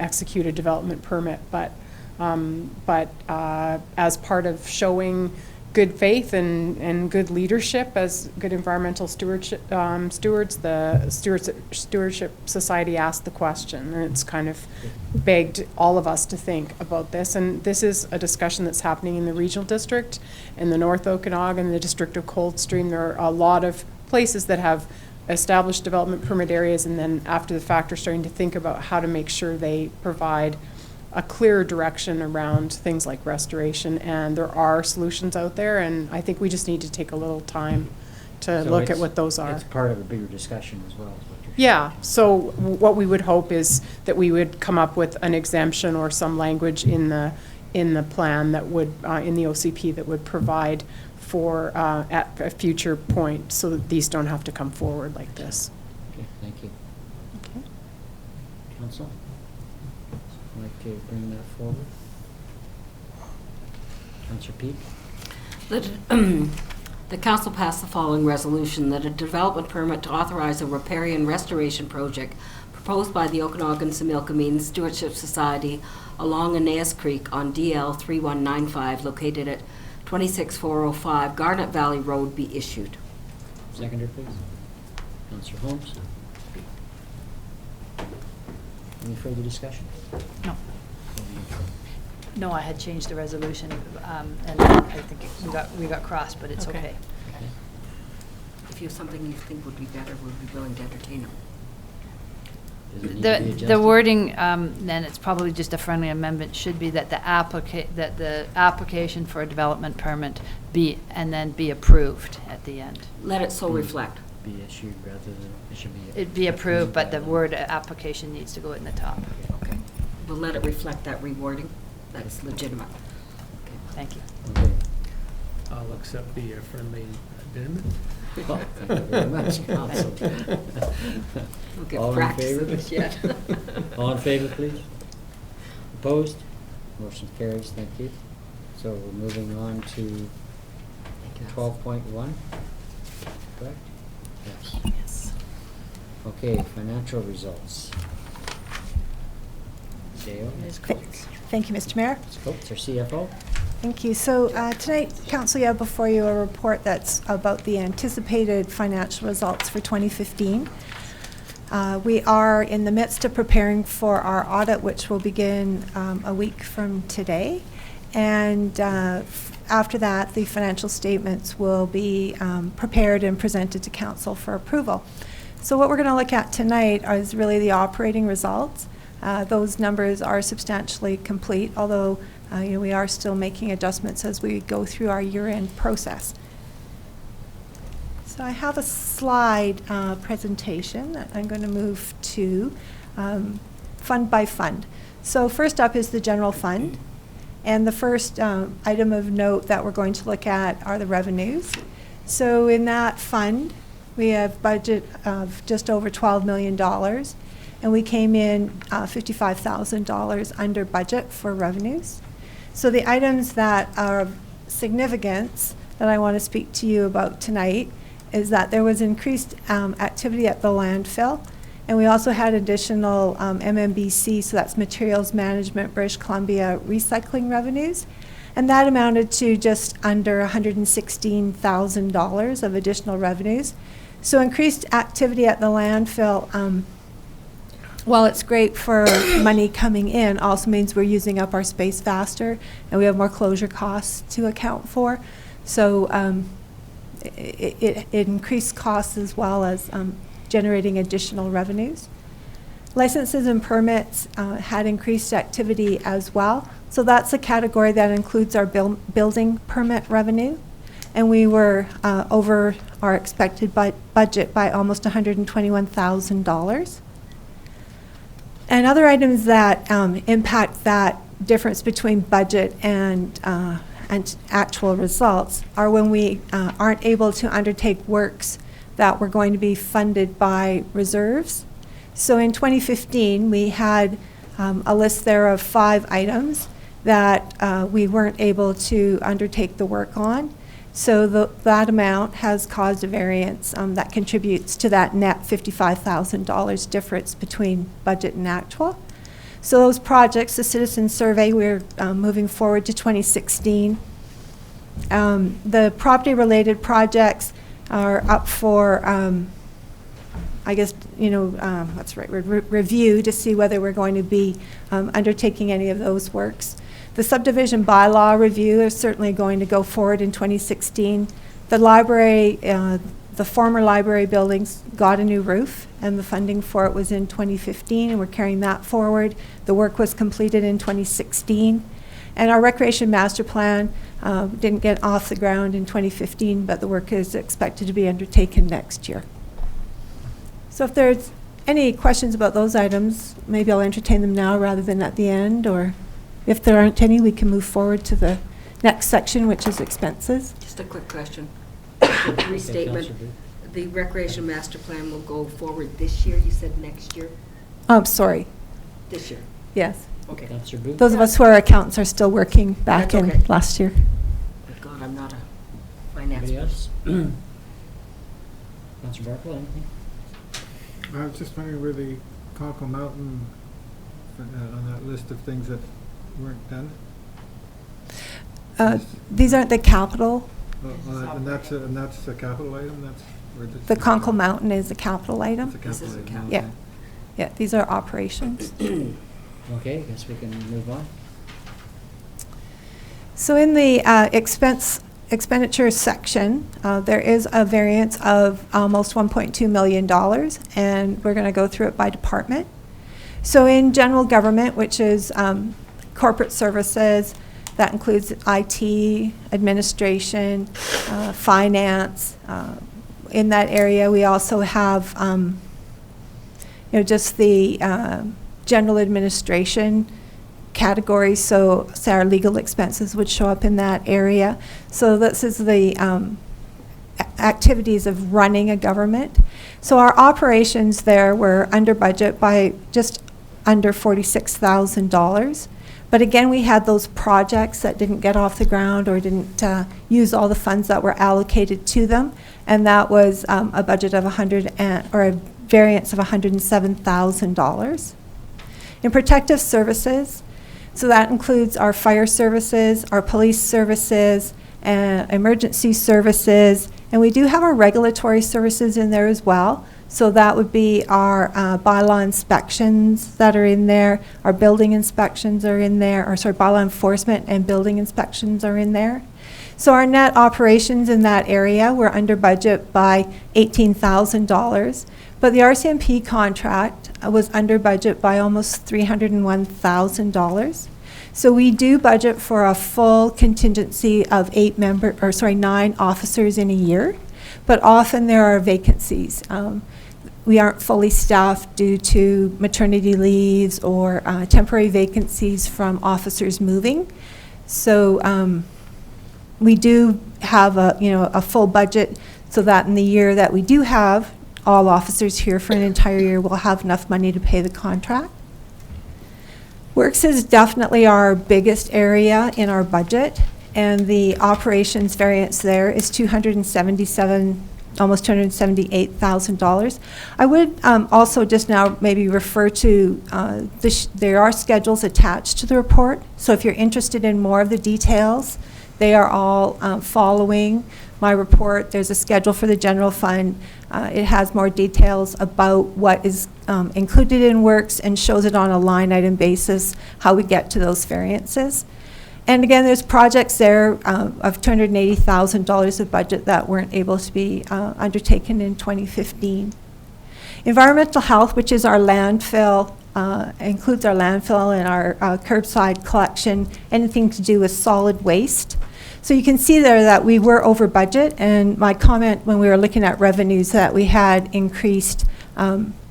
execute a development permit, but as part of showing good faith and good leadership as good environmental stewards, the Stewardship Society asked the question, and it's kind of begged all of us to think about this. And this is a discussion that's happening in the regional district, in the North Okanagan, the district of Coldstream. There are a lot of places that have established development permit areas, and then after the fact are starting to think about how to make sure they provide a clearer direction around things like restoration, and there are solutions out there, and I think we just need to take a little time to So look at it's- what those are. It's part of a bigger discussion as well, is what you're saying. Yeah, so what we would hope is that we would come up with an exemption or some language in the plan that would, in the OCP, that would provide for, at a future point, so that these don't have to come forward like this. Okay, thank you. Okay. Council? Would like to bring that forward? Councillor Peak? The council passed the following resolution, that a development permit to authorize a riparian restoration project proposed by the Okanagan Similkameen Stewardship Society along Aeneas Creek on DL 3195 located at 26405 Garnet Valley Road be issued. Seconder, please. Councillor Holmes? Any further discussion? No. No, I had changed the resolution, and I think we got crossed, but it's Okay. okay. Okay. If you have something you think would be better, we'd be willing to entertain it. Does it need to be The adjusted? wording, then it's probably just a friendly amendment, should be that the application for a development permit be approved at the end. Let it so reflect. Be issued rather than, it should be. It'd be approved, but the word application needs to go in the top. Okay. We'll let it reflect that rewording. That's legitimate. Thank you. Okay. I'll accept the friendly amendment. Oh, thank you very much, Council. We'll get All in practice favor? of this yet. All in favor, please? Opposed? Motion carries, thank you. So we're moving on to 12.1, correct? Yes. Yes. Okay, financial results. Dale? Ms. Coates. Thank you, Mr. Mayor. Ms. Coates, our CFO? Thank you. So tonight, Council, you have before you a report that's about the anticipated financial results for 2015. We are in the midst of preparing for our audit, which will begin a week from today. And after that, the financial statements will be prepared and presented to Council for approval. So what we're going to look at tonight is really the operating results. Those numbers are substantially complete, although we are still making adjustments as we go through our year-end process. So I have a slide presentation that I'm going to move to fund by fund. So first up is the general fund. And the first item of note that we're going to look at are the revenues. So in that fund, we have budget of just over $12 million. And we came in $55,000 under budget for revenues. So the items that are of significance that I want to speak to you about tonight is that there was increased activity at the landfill, and we also had additional MMBC, so that's Materials Management British Columbia recycling revenues, and that amounted to just under $116,000 of additional revenues. So increased activity at the landfill, while it's great for money coming in, also means we're using up our space faster, and we have more closure costs to account for. So it increased costs as well as generating additional revenues. Licenses and permits had increased activity as well. So that's a category that includes our building permit revenue. And we were over our expected budget by almost $121,000. And other items that impact that difference between budget and actual results are when we aren't able to undertake works that were going to be funded by reserves. So in 2015, we had a list there of 5 items that we weren't able to undertake the work on. So that amount has caused a variance that contributes to that net $55,000 difference between budget and actual. So those projects, the citizen survey, we're moving forward to 2016. The property-related projects are up for, I guess, that's right, review to see whether we're going to be undertaking any of those works. The subdivision bylaw review is certainly going to go forward in 2016. The library, the former library buildings got a new roof, and the funding for it was in 2015, and we're carrying that forward. The work was completed in 2016. And our recreation master plan didn't get off the ground in 2015, but the work is expected to be undertaken next year. So if there's any questions about those items, maybe I'll entertain them now rather than at the end, or if there aren't any, we can move forward to the next section, which is expenses. Just a quick question. The restatement, the recreation master plan will go forward this year, you said next year? Sorry. This year? Yes. Okay. Councillor Booth? Those of us who are accountants are still working back That's in okay. last year. Oh God, I'm not a finance Anybody person. else? Councillor Barkle, anything? I was just wondering where the Conkle Mountain, on that list of things that weren't done? These aren't the capital. And that's a capital item? That's where The Conkle Mountain is a capital It's a item. This is capital a item. capital. Yeah. okay. Yeah, these are operations. Okay, I guess we can move on. So in the expenditure section, there is a variance of almost $1.2 million, and we're going to go through it by department. So in general government, which is corporate services, that includes IT, administration, finance. In that area, we also have just the general administration categories, so say our legal expenses would show up in that area. So this is the activities of running a government. So our operations there were under budget by just under $46,000. But again, we had those projects that didn't get off the ground or didn't use all the funds that were allocated to them, and that was a budget of or a variance of $107,000. In protective services, so that includes our fire services, our police services, emergency services, and we do have our regulatory services in there as well. So that would be our bylaw inspections that are in there, our building inspections are in there, or sorry, bylaw enforcement and building inspections are in there. So our net operations in that area were under budget by $18,000, but the RCMP contract was under budget by almost $301,000. So we do budget for a full contingency of 9 officers in a year, but often there are vacancies. We aren't fully staffed due to maternity leaves or temporary vacancies from officers moving. So we do have a full budget so that in the year that we do have all officers here for an entire year, we'll have enough money to pay the contract. Works is definitely our biggest area in our budget, and the operations variance there is almost $278,000. I would also just now maybe refer to, there are schedules attached to the report, so if you're interested in more of the details, they are all following my report. There's a schedule for the general fund. It has more details about what is included in works and shows it on a line item basis, how we get to those variances. And again, there's projects there of $280,000 of budget that weren't able to be undertaken in 2015. Environmental health, which is our landfill, includes our landfill and our curbside collection, anything to do with solid waste. So you can see there that we were over budget, and my comment when we were looking at revenues that we had increased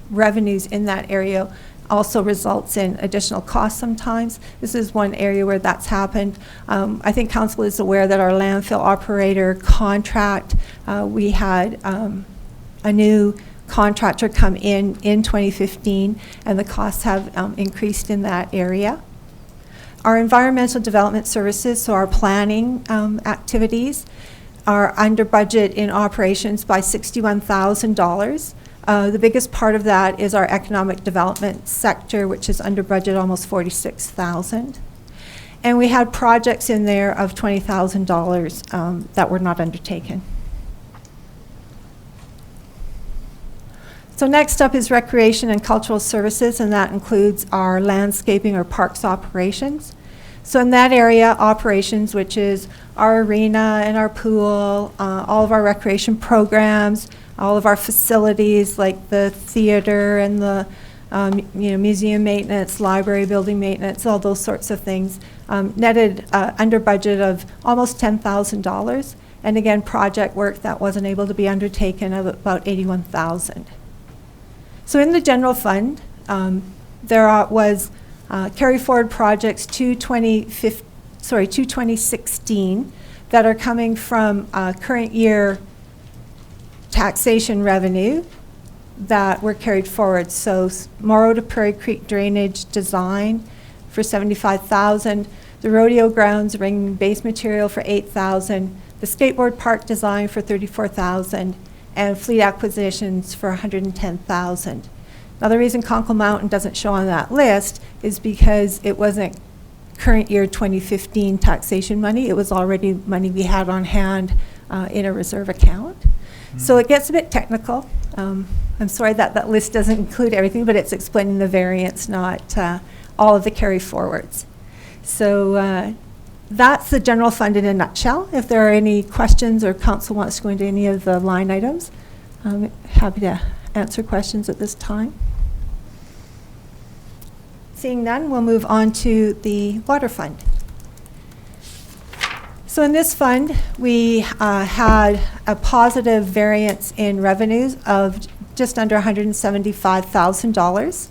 revenues in that area also results in additional costs sometimes. This is one area where that's happened. I think council is aware that our landfill operator contract, we had a new contractor come in 2015, and the costs have increased in that area. Our environmental development services, so our planning activities, are under budget in operations by $61,000. The biggest part of that is our economic development sector, which is under budget almost $46,000. And we had projects in there of $20,000 that were not undertaken. So next up is recreation and cultural services, and that includes our landscaping or parks operations. So in that area, operations, which is our arena and our pool, all of our recreation programs, all of our facilities like the theater and the museum maintenance, library building maintenance, all those sorts of things, netted under budget of almost $10,000. And again, project work that wasn't able to be undertaken of about $81,000. So in the general fund, there was carry forward projects to 2016 that are coming from current year taxation revenue that were carried forward. So Morrow to Prairie Creek drainage design for $75,000, the rodeo grounds ring base material for $8,000, the skateboard park design for $34,000, and fleet acquisitions for $110,000. Now the reason Conkle Mountain doesn't show on that list is because it wasn't current year 2015 taxation money. It was already money we had on hand in a reserve account. So it gets a bit technical. I'm sorry that that list doesn't include everything, but it's explaining the variance, not all of the carry forwards. So that's the general fund in a nutshell. If there are any questions or council wants to go into any of the line items, I'm happy to answer questions at this time. Seeing none, we'll move on to the water fund. So in this fund, we had a positive variance in revenues of just under $175,000.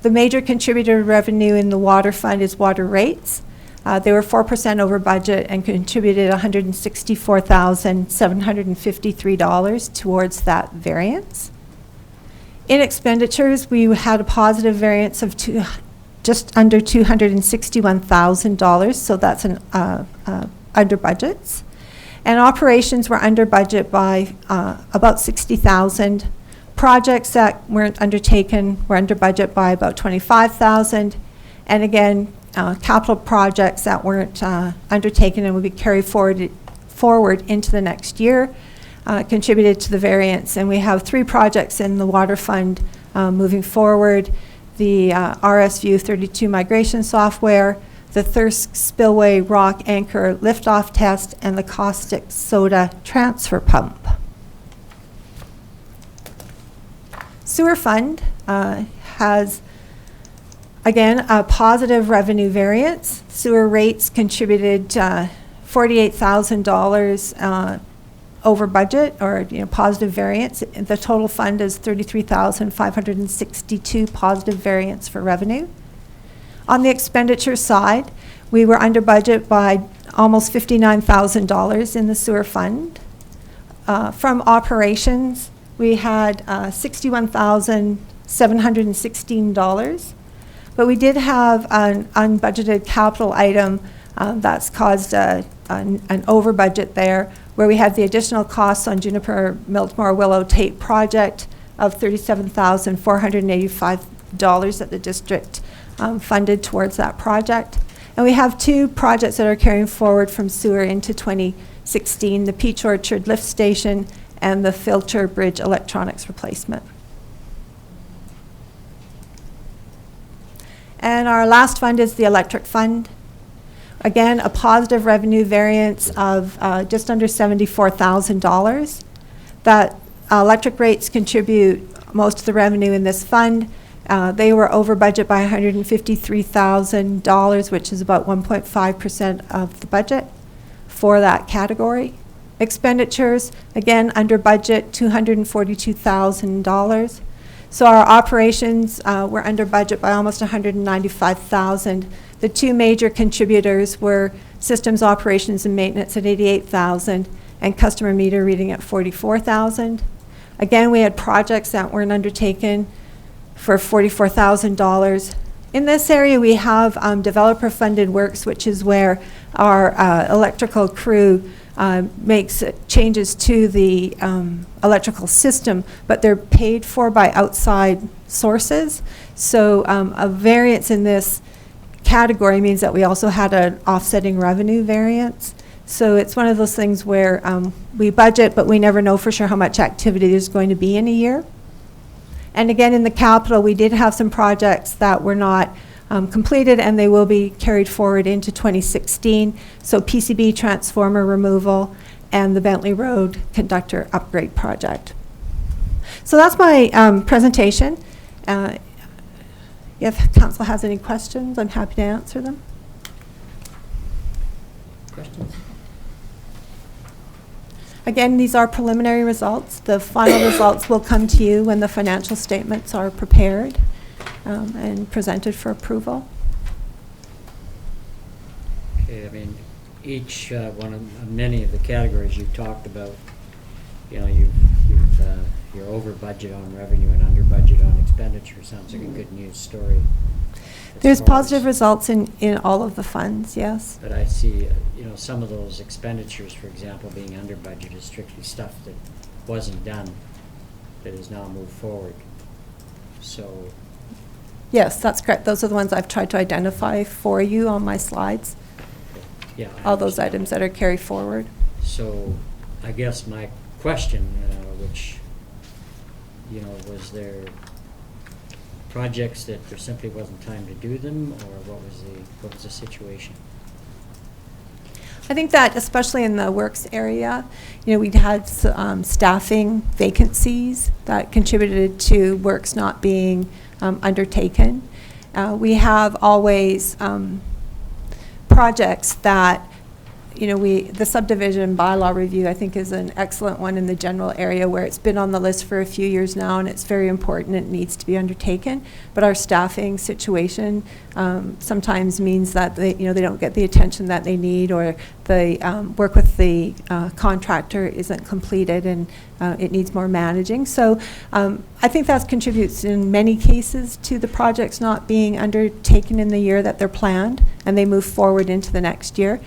The major contributor to revenue in the water fund is water rates. They were 4% over budget and contributed $164,753 towards that variance. In expenditures, we had a positive variance of just under $261,000, so that's an under budgets. And operations were under budget by about $60,000. Projects that weren't undertaken were under budget by about $25,000. And again, capital projects that weren't undertaken and would be carried forward into the next year contributed to the variance. And we have 3 projects in the water fund moving forward: the RSView 32 migration software, the Thirsk Spillway Rock Anchor liftoff test, and the caustic soda transfer pump. Sewer fund has, again, a positive revenue variance. Sewer rates contributed $48,000 over budget, or positive variance. The total fund is $33,562 positive variance for revenue. On the expenditure side, we were under budget by almost $59,000 in the sewer fund. From operations, we had $61,716, but we did have an unbudgeted capital item that's caused an over budget there, where we had the additional costs on Juniper Miltmore Willow Tape project of $37,485 that the district funded towards that project. And we have 2 projects that are carrying forward from sewer into 2016, the Peach Orchard lift station and the filter bridge electronics replacement. And our last fund is the electric fund. Again, a positive revenue variance of just under $74,000. That electric rates contribute most of the revenue in this fund. They were over budget by $153,000, which is about 1.5% of the budget for that category. Expenditures, again, under budget, $242,000. So our operations were under budget by almost $195,000. The 2 major contributors were systems operations and maintenance at $88,000 and customer meter reading at $44,000. Again, we had projects that weren't undertaken for $44,000. In this area, we have developer-funded works, which is where our electrical crew makes changes to the electrical system, but they're paid for by outside sources. So a variance in this category means that we also had an offsetting revenue variance. So it's one of those things where we budget, but we never know for sure how much activity there's going to be in a year. And again, in the capital, we did have some projects that were not completed, and they will be carried forward into 2016. So PCB transformer removal and the Bentley Road conductor upgrade project. So that's my presentation. If council has any questions, I'm happy to answer them. Questions? Again, these are preliminary results. The final results will come to you when the financial statements are prepared and presented for approval. Okay, I mean, each one of many of the categories you talked about, you're over budget on revenue and under budget on expenditure. Sounds like a good news story. There's positive results in all of the funds, yes. But I see, some of those expenditures, for example, being under budget is strictly stuff that wasn't done that is now moved forward. So. Yes, that's correct. Those are the ones I've tried to identify for you on my slides. Yeah. All those items that are carried forward. So I guess my question, which, was there projects that there simply wasn't time to do them, or what was the situation? I think that especially in the works area, we'd had staffing vacancies that contributed to works not being undertaken. We have always projects that the subdivision bylaw review, I think, is an excellent one in the general area where it's been on the list for a few years now, and it's very important. It needs to be undertaken. But our staffing situation sometimes means that they don't get the attention that they need, or the work with the contractor isn't completed, and it needs more managing. So I think that contributes in many cases to the projects not being undertaken in the year that they're planned, and they move forward into the next year.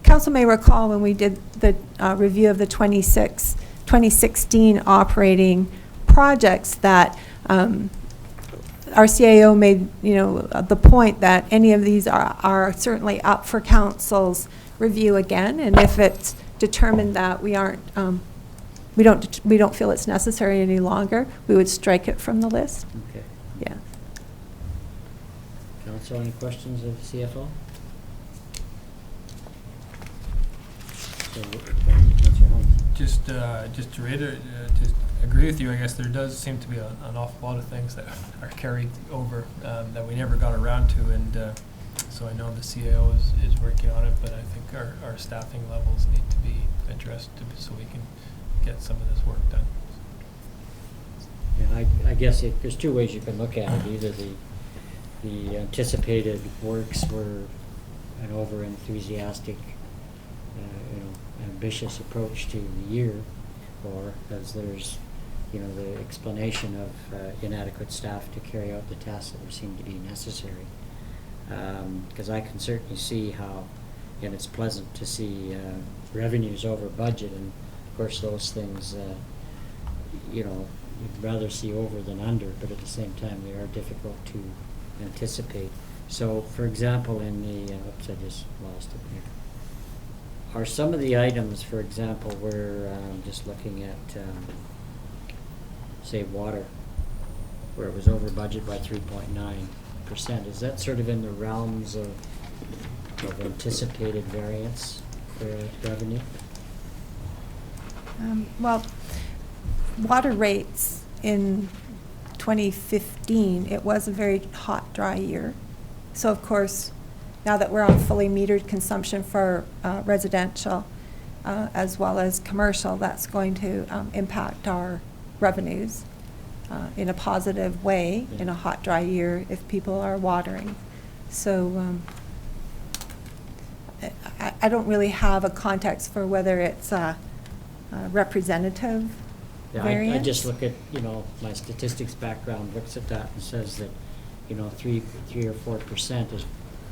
Council may recall when we did the review of the 2016 operating projects that our CAO made, the point that any of these are certainly up for council's review again, and if it's determined that we don't feel it's necessary any longer, we would strike it from the list. Okay. Yeah. Council, any questions of the CFO? So, Councilor Holmes. Just to reiterate, to agree with you, I guess there does seem to be an awful lot of things that are carried over that we never got around to, and so I know the CAO is working on it, but I think our staffing levels need to be addressed so we can get some of this work done. Yeah, I guess there's two ways you can look at it. Either the anticipated works were an over-enthusiastic, ambitious approach to the year, or as there's, the explanation of inadequate staff to carry out the tasks that would seem to be necessary. Because I can certainly see how, and it's pleasant to see revenues over budget, and of course those things, you'd rather see over than under, but at the same time they are difficult to anticipate. So, for example, in the, oops, I just lost it here. Are some of the items, for example, we're just looking at, say, water, where it was over budget by 3.9%. Is that sort of in the realms of anticipated variance for revenue? Well, water rates in 2015, it was a very hot, dry year. So, of course, now that we're on fully metered consumption for residential as well as commercial, that's going to impact our revenues in a positive way in a hot, dry year if people are watering. So I don't really have a context for whether it's a representative variance. I just look at, my statistics background looks at that and says that, 3 or 4% is,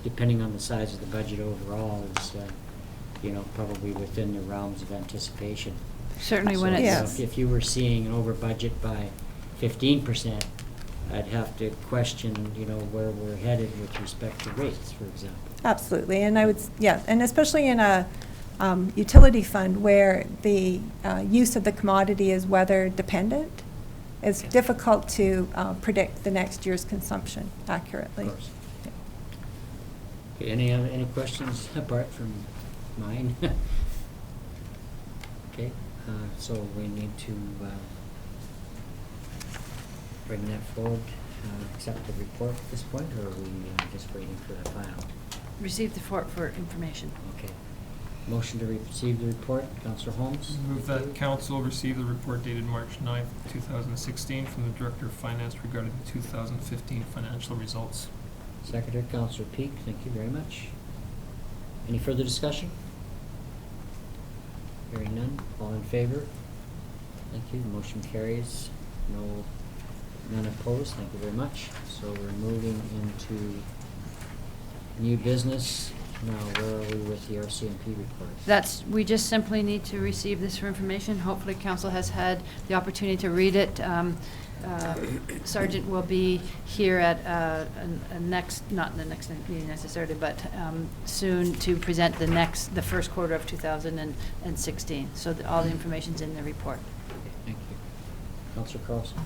depending on the size of the budget overall, is, probably within the realms of anticipation. Certainly when So, it's. Yes. If you were seeing an over budget by 15%, I'd have to question, where we're headed with respect to rates, for example. Absolutely, and I would, and especially in a utility fund where the use of the commodity is weather dependent, it's difficult to predict the next year's consumption accurately. Of course. Okay, any questions apart from mine? Okay, so we need to bring that forward, accept the report at this point, or are we just waiting for the final? Receive the report for information. Okay. Motion to receive the report, Councillor Holmes? Move that council receive the report dated March 9th, 2016 from the Director of Finance regarding the 2015 financial results. Secretary, Councillor Peak, thank you very much. Any further discussion? Hearing none, all in favor? Thank you, the motion carries. None opposed, thank you very much. So we're moving into new business. Now, where are we with the RCMP report? We just simply need to receive this for information. Hopefully council has had the opportunity to read it. Sergeant will be here at not the next meeting necessarily, but soon to present the first quarter of 2016. So all the information's in the report. Okay, thank you. Councillor Carlson?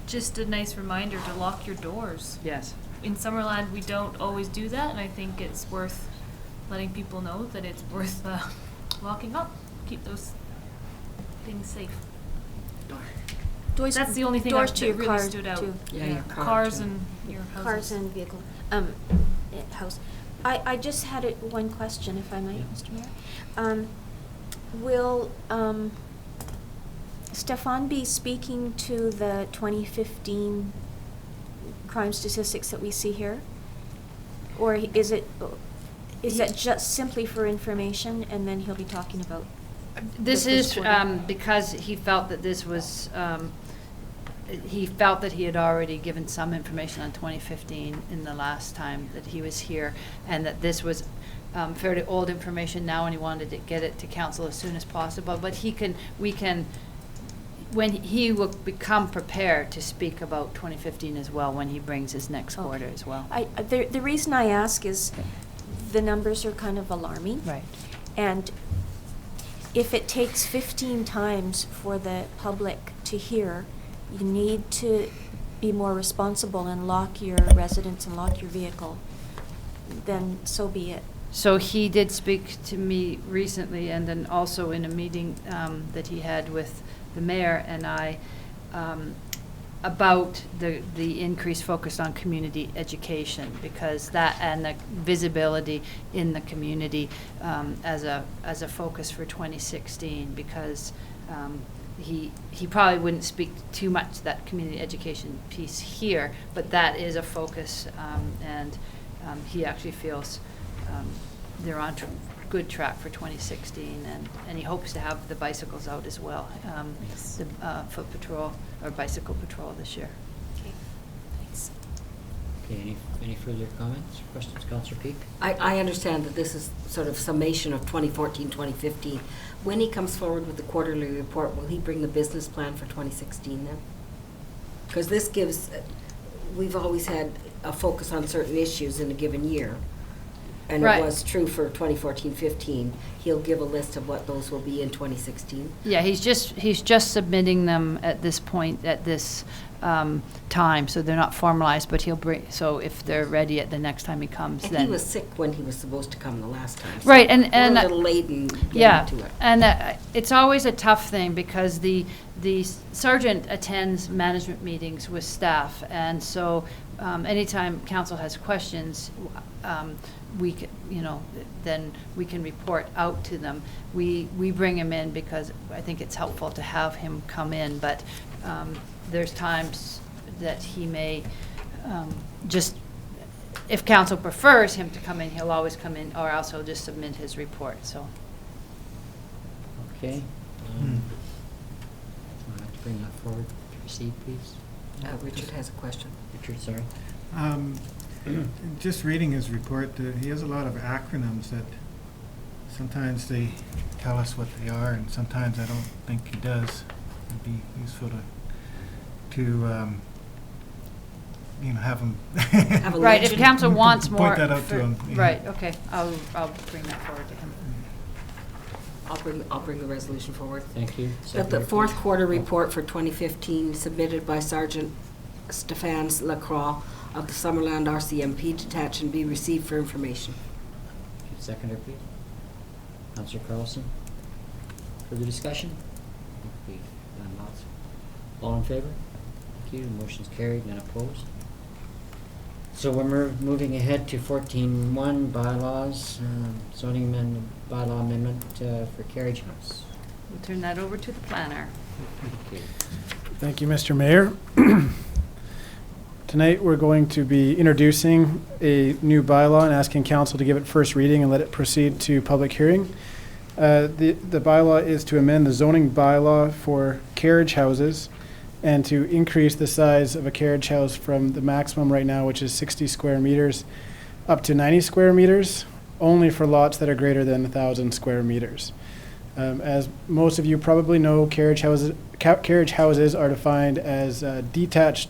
Just a nice reminder to lock your doors. Yes. In Summerland, we don't always do that, and I think it's worth letting people know that it's worth locking up. Keep those things safe. Doors, That's the only thing doors that to your really car stood out. too. Yeah, your car, Cars too. and your houses. Cars and vehicle, house. I just had one question, if I might, Mr. Mayor. Will Stefan be speaking to the 2015 crime statistics that we see here? Or is that just simply for information, and then he'll be talking about This the first is quarter? because he felt that this was, he felt that he had already given some information on 2015 in the last time that he was here, and that this was fairly old information now, and he wanted to get it to council as soon as possible. But we can, when he will become prepared to speak about 2015 as well, when he brings his next quarter as well. The reason I ask is the numbers are kind of alarming. Right. And if it takes 15 times for the public to hear, you need to be more responsible and lock your residence and lock your vehicle, then so be it. So he did speak to me recently, and then also in a meeting that he had with the mayor and I, about the increased focus on community education, because that and the visibility in the community as a focus for 2016, because he probably wouldn't speak too much to that community education piece here, but that is a focus, and he actually feels they're on good track for 2016, and he hopes to have the bicycles out as well, the foot patrol or bicycle patrol this year. Okay, thanks. Okay, any further comments or questions, Councillor Peak? I understand that this is sort of summation of 2014, 2015. When he comes forward with the quarterly report, will he bring the business plan for 2016 then? Because this gives, we've always had a focus on certain issues in a given year. And Right. it was true for 2014-15. He'll give a list of what those will be in 2016. Yeah, he's just submitting them at this point, at this time, so they're not formalized, but he'll bring, so if they're ready at the next time he comes, And then. he was sick when he was supposed to come the last time. So Right, and we're a little late in yeah, getting to it. and it's always a tough thing, because the sergeant attends management meetings with staff, and so anytime council has questions, we can, then we can report out to them. We bring him in because I think it's helpful to have him come in, but there's times that he may just, if council prefers him to come in, he'll always come in, or else he'll just submit his report, so. Okay. I'd like to bring that forward to proceed, please. Richard has a question. Richard, sorry. Just reading his report, he has a lot of acronyms that sometimes they tell us what they are, and sometimes I don't think he does. It'd be useful to have him. Have a Right, if legend. council wants more. Point that out to him. Yeah. Right, okay, I'll bring that forward to him. I'll bring the resolution forward. Thank you. That the Seconder, fourth please. quarter report for 2015 submitted by Sergeant Stefan Lacroix of the Summerland RCMP detachment be received for information. Seconder, please. Councillor Carlson. Further discussion? Okay, none lots. All in favor? Thank you. The motion's carried, none opposed. So we're moving ahead to 14.1 bylaws, zoning amendment, bylaw amendment for carriage house. We'll turn that over to the planner. Okay. Thank you, Mr. Mayor. Tonight, we're going to be introducing a new bylaw and asking council to give it first reading and let it proceed to public hearing. The bylaw is to amend the zoning bylaw for carriage houses and to increase the size of a carriage house from the maximum right now, which is 60 square meters, up to 90 square meters, only for lots that are greater than 1,000 square meters. As most of you probably know, carriage houses are defined as detached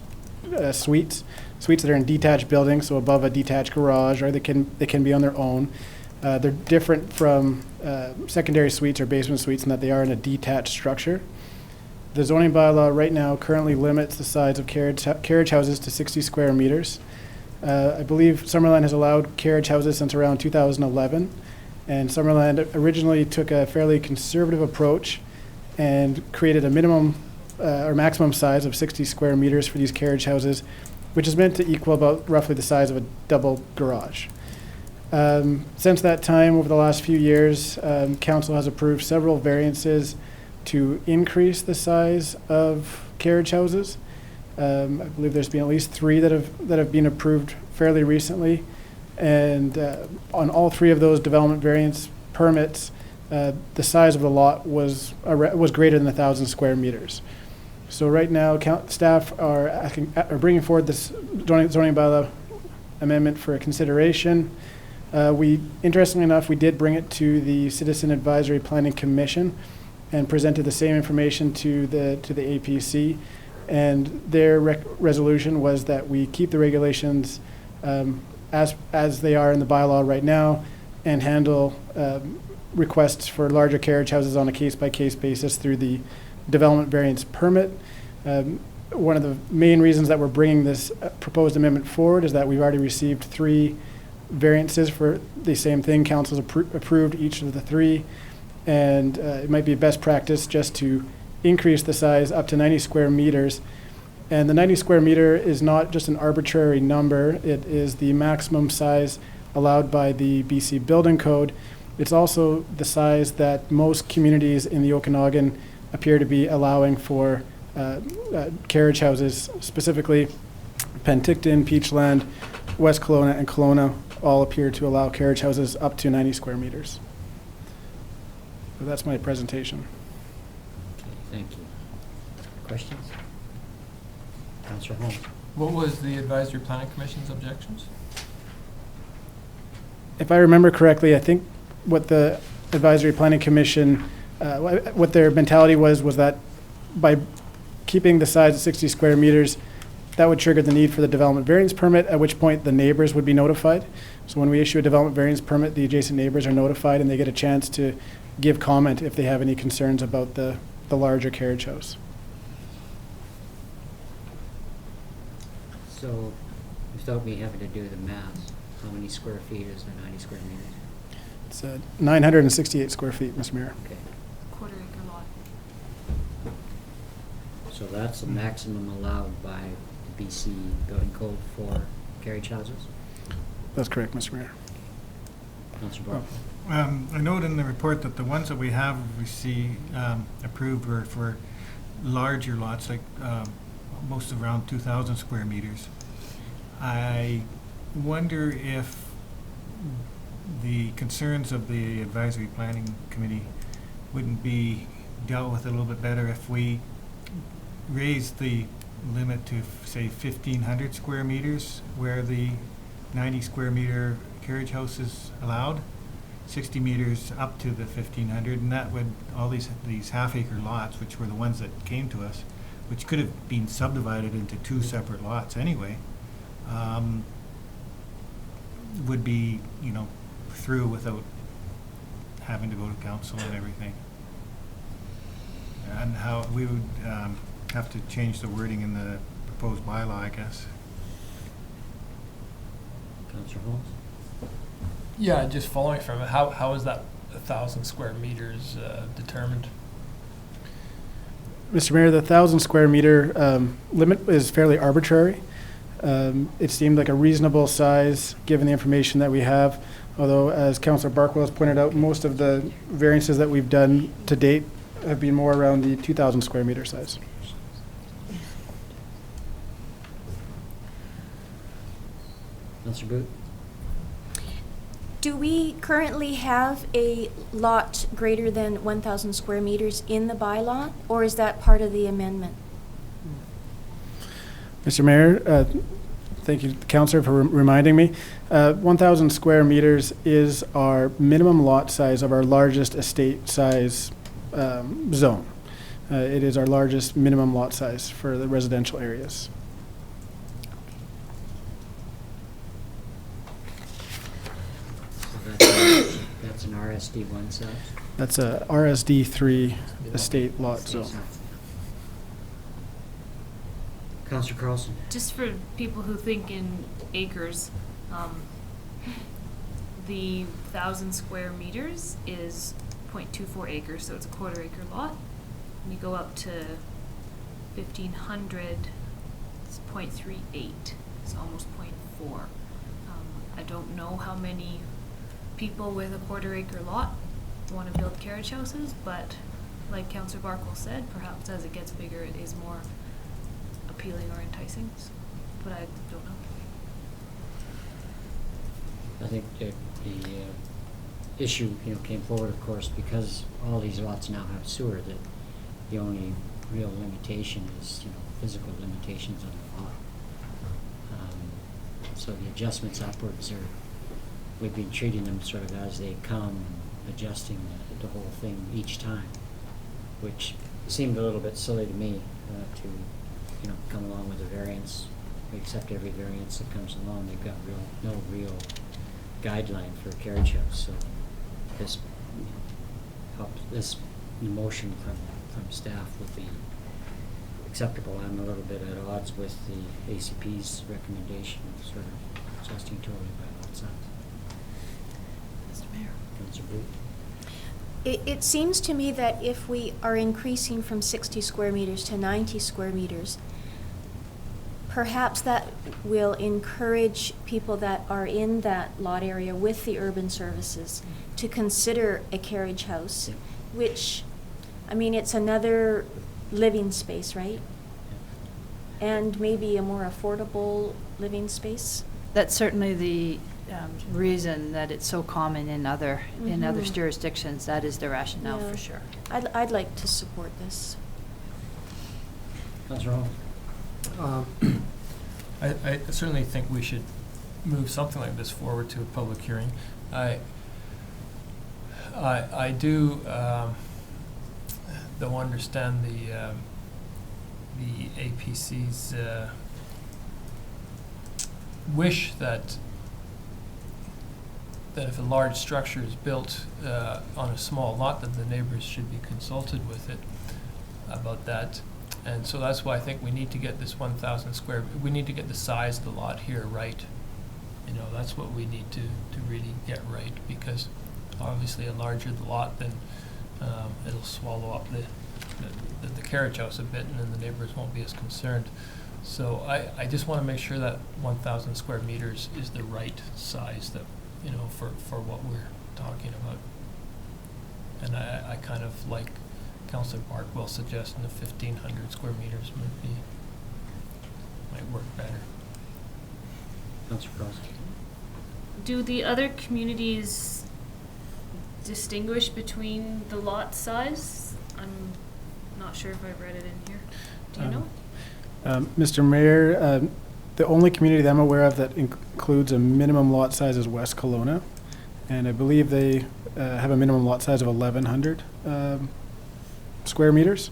suites that are in detached buildings, so above a detached garage, or they can be on their own. They're different from secondary suites or basement suites in that they are in a detached structure. The zoning bylaw right now currently limits the size of carriage houses to 60 square meters. I believe Summerland has allowed carriage houses since around 2011, and Summerland originally took a fairly conservative approach and created a minimum or maximum size of 60 square meters for these carriage houses, which is meant to equal about roughly the size of a double garage. Since that time, over the last few years, council has approved several variances to increase the size of carriage houses. I believe there's been at least 3 that have been approved fairly recently, and on all 3 of those development variance permits, the size of the lot was greater than 1,000 square meters. So right now, staff are bringing forward this zoning bylaw amendment for consideration. Interestingly enough, we did bring it to the Citizen Advisory Planning Commission and presented the same information to the APC, and their resolution was that we keep the regulations as they are in the bylaw right now, and handle requests for larger carriage houses on a case-by-case basis through the development variance permit. One of the main reasons that we're bringing this proposed amendment forward is that we've already received 3 variances for the same thing. Council's approved each of the 3, and it might be best practice just to increase the size up to 90 square meters. And the 90 square meter is not just an arbitrary number. It is the maximum size allowed by the BC Building Code. It's also the size that most communities in the Okanagan appear to be allowing for carriage houses, specifically Penticton, Peachland, West Kelowna, and Kelowna all appear to allow carriage houses up to 90 square meters. So that's my presentation. Okay, thank you. Questions? Councillor Holmes. What was the Advisory Planning Commission's objections? If I remember correctly, I think what the Advisory Planning Commission, what their mentality was that by keeping the size at 60 square meters, that would trigger the need for the development variance permit, at which point the neighbors would be notified. So when we issue a development variance permit, the adjacent neighbors are notified and they get a chance to give comment if they have any concerns about the larger carriage house. So, without me having to do the math, how many square feet is the 90 square meters? It's 968 square feet, Mr. Mayor. Okay, Quarter acre lot. so that's the maximum allowed by the BC Building Code for carriage houses? That's correct, Mr. Mayor. Councillor Barr. I note in the report that the ones that we have approved were for larger lots, like most around 2,000 square meters. I wonder if the concerns of the Advisory Planning Committee wouldn't be dealt with a little bit better if we raised the limit to, say, 1,500 square meters, where the 90 square meter carriage house is allowed, 60 meters up to the 1,500, and that would, all these half-acre lots, which were the ones that came to us, which could have been subdivided into 2 separate lots anyway, would be, through without having to go to council and everything. And how we would have to change the wording in the proposed bylaw, I guess. Councillor Holmes? Yeah, just following from it, how is that 1,000 square meters determined? Mr. Mayor, the 1,000 square meter limit is fairly arbitrary. It seemed like a reasonable size given the information that we have, although as Councillor Barkwell has pointed out, most of the variances that we've done to date have been more around the 2,000 square meter size. Councillor Boot? Do we currently have a lot greater than 1,000 square meters in the bylaw, or is that part of the amendment? Mr. Mayor, thank you, Councillor, for reminding me. 1,000 square meters is our minimum lot size of our largest estate size zone. It is our largest minimum lot size for the residential areas. So that's an RSD1 size? That's a RSD3 estate lot zone. Councillor Carlson? Just for people who think in acres, the 1,000 square meters is 0.24 acres, so it's a quarter acre lot. When you go up to 1,500, it's 0.38, it's almost 0.4. I don't know how many people with a quarter-acre lot want to build carriage houses, but like Councillor Barkle said, perhaps as it gets bigger, it is more appealing or enticing, but I don't know. I think that the issue, came forward, of course, because all these lots now have sewer, that the only real limitation is, physical limitations on the lot. So the adjustments upwards are, we've been treating them sort of as they come, adjusting the whole thing each time, which seemed a little bit silly to me, to, come along with a variance. We accept every variance that comes along. They've got no real guideline for a carriage house, so this, this motion from staff would be acceptable. I'm a little bit at odds with the ACP's recommendation of sort of adjusting totally by lot size. Mr. Mayor. Councillor Booth? It seems to me that if we are increasing from 60 square meters to 90 square meters, perhaps that will encourage people that are in that lot area with the urban services to consider a carriage house, which, I mean, it's another living space, right? And maybe a more affordable living space. That's certainly the reason that it's so common in other jurisdictions. That is the rationale Yeah. for sure. I'd like to support this. Councillor Hall? I certainly think we should move something like this forward to a public hearing. I do though understand the APC's wish that if a large structure is built on a small lot, that the neighbors should be consulted with it about that. And so that's why I think we need to get this 1,000 square, we need to get the size of the lot here right. That's what we need to really get right, because obviously a larger the lot, then it'll swallow up the carriage house a bit, and then the neighbors won't be as concerned. So I just want to make sure that 1,000 square meters is the right size that, for what we're talking about. And I kind of like Councillor Barkwell's suggestion of 1,500 square meters might work better. Councillor Cross? Do the other communities distinguish between the lot size? I'm not sure if I've read it in here. Do you know? Mr. Mayor, the only community that I'm aware of that includes a minimum lot size is West Kelowna, and I believe they have a minimum lot size of 1,100 square meters.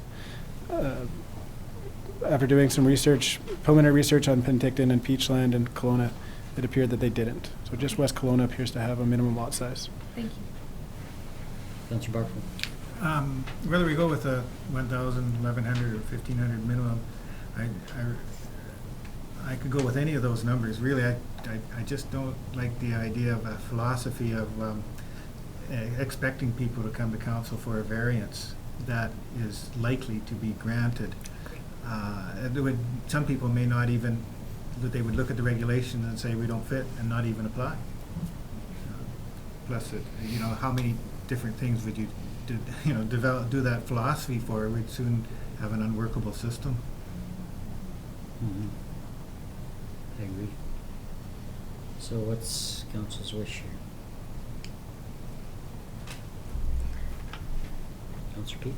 After doing some research, preliminary research on Penticton and Peachland and Kelowna, it appeared that they didn't. So just West Kelowna appears to have a minimum lot size. Thank you. Councillor Barkle? Whether we go with a 1,000, 1,100, or 1,500 minimum, I could go with any of those numbers. Really, I just don't like the idea of a philosophy of expecting people to come to council for a variance that is likely to be granted. Some people may not even, that they would look at the regulations and say we don't fit and not even apply. Plus, how many different things would you do that philosophy for? We'd soon have an unworkable system. Mm-hmm. I agree. So what's council's wish here? Councillor Peak?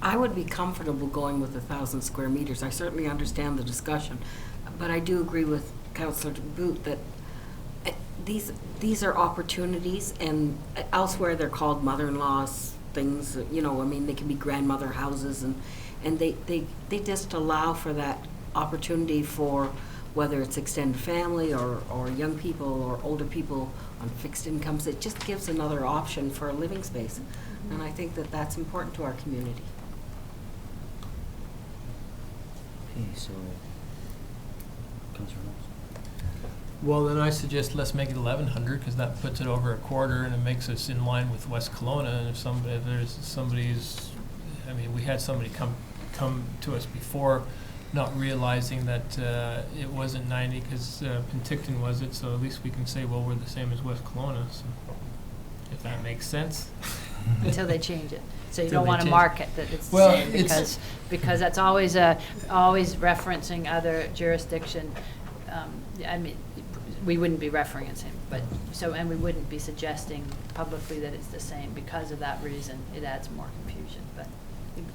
I would be comfortable going with 1,000 square meters. I certainly understand the discussion, but I do agree with Councillor Boot that these are opportunities, and elsewhere they're called mother-in-laws things. They can be grandmother houses, and they just allow for that opportunity for whether it's extended family or young people or older people on fixed incomes. It just gives another option for a living space, and I think that that's important to our community. Okay, so Councillor Holmes? Well, then I suggest let's make it 1,100, because that puts it over a quarter, and it makes us in line with West Kelowna. And if there's somebody's, we had somebody come to us before not realizing that it wasn't 90 because Penticton was it, so at least we can say, well, we're the same as West Kelowna, so if that makes sense. Until they change it. So you Until don't they want to change- mark it that it's the Well, same, it's- because that's always always referencing other jurisdiction. I mean, we wouldn't be referencing, but, and we wouldn't be suggesting publicly that it's the same because of that reason. It adds more confusion, but,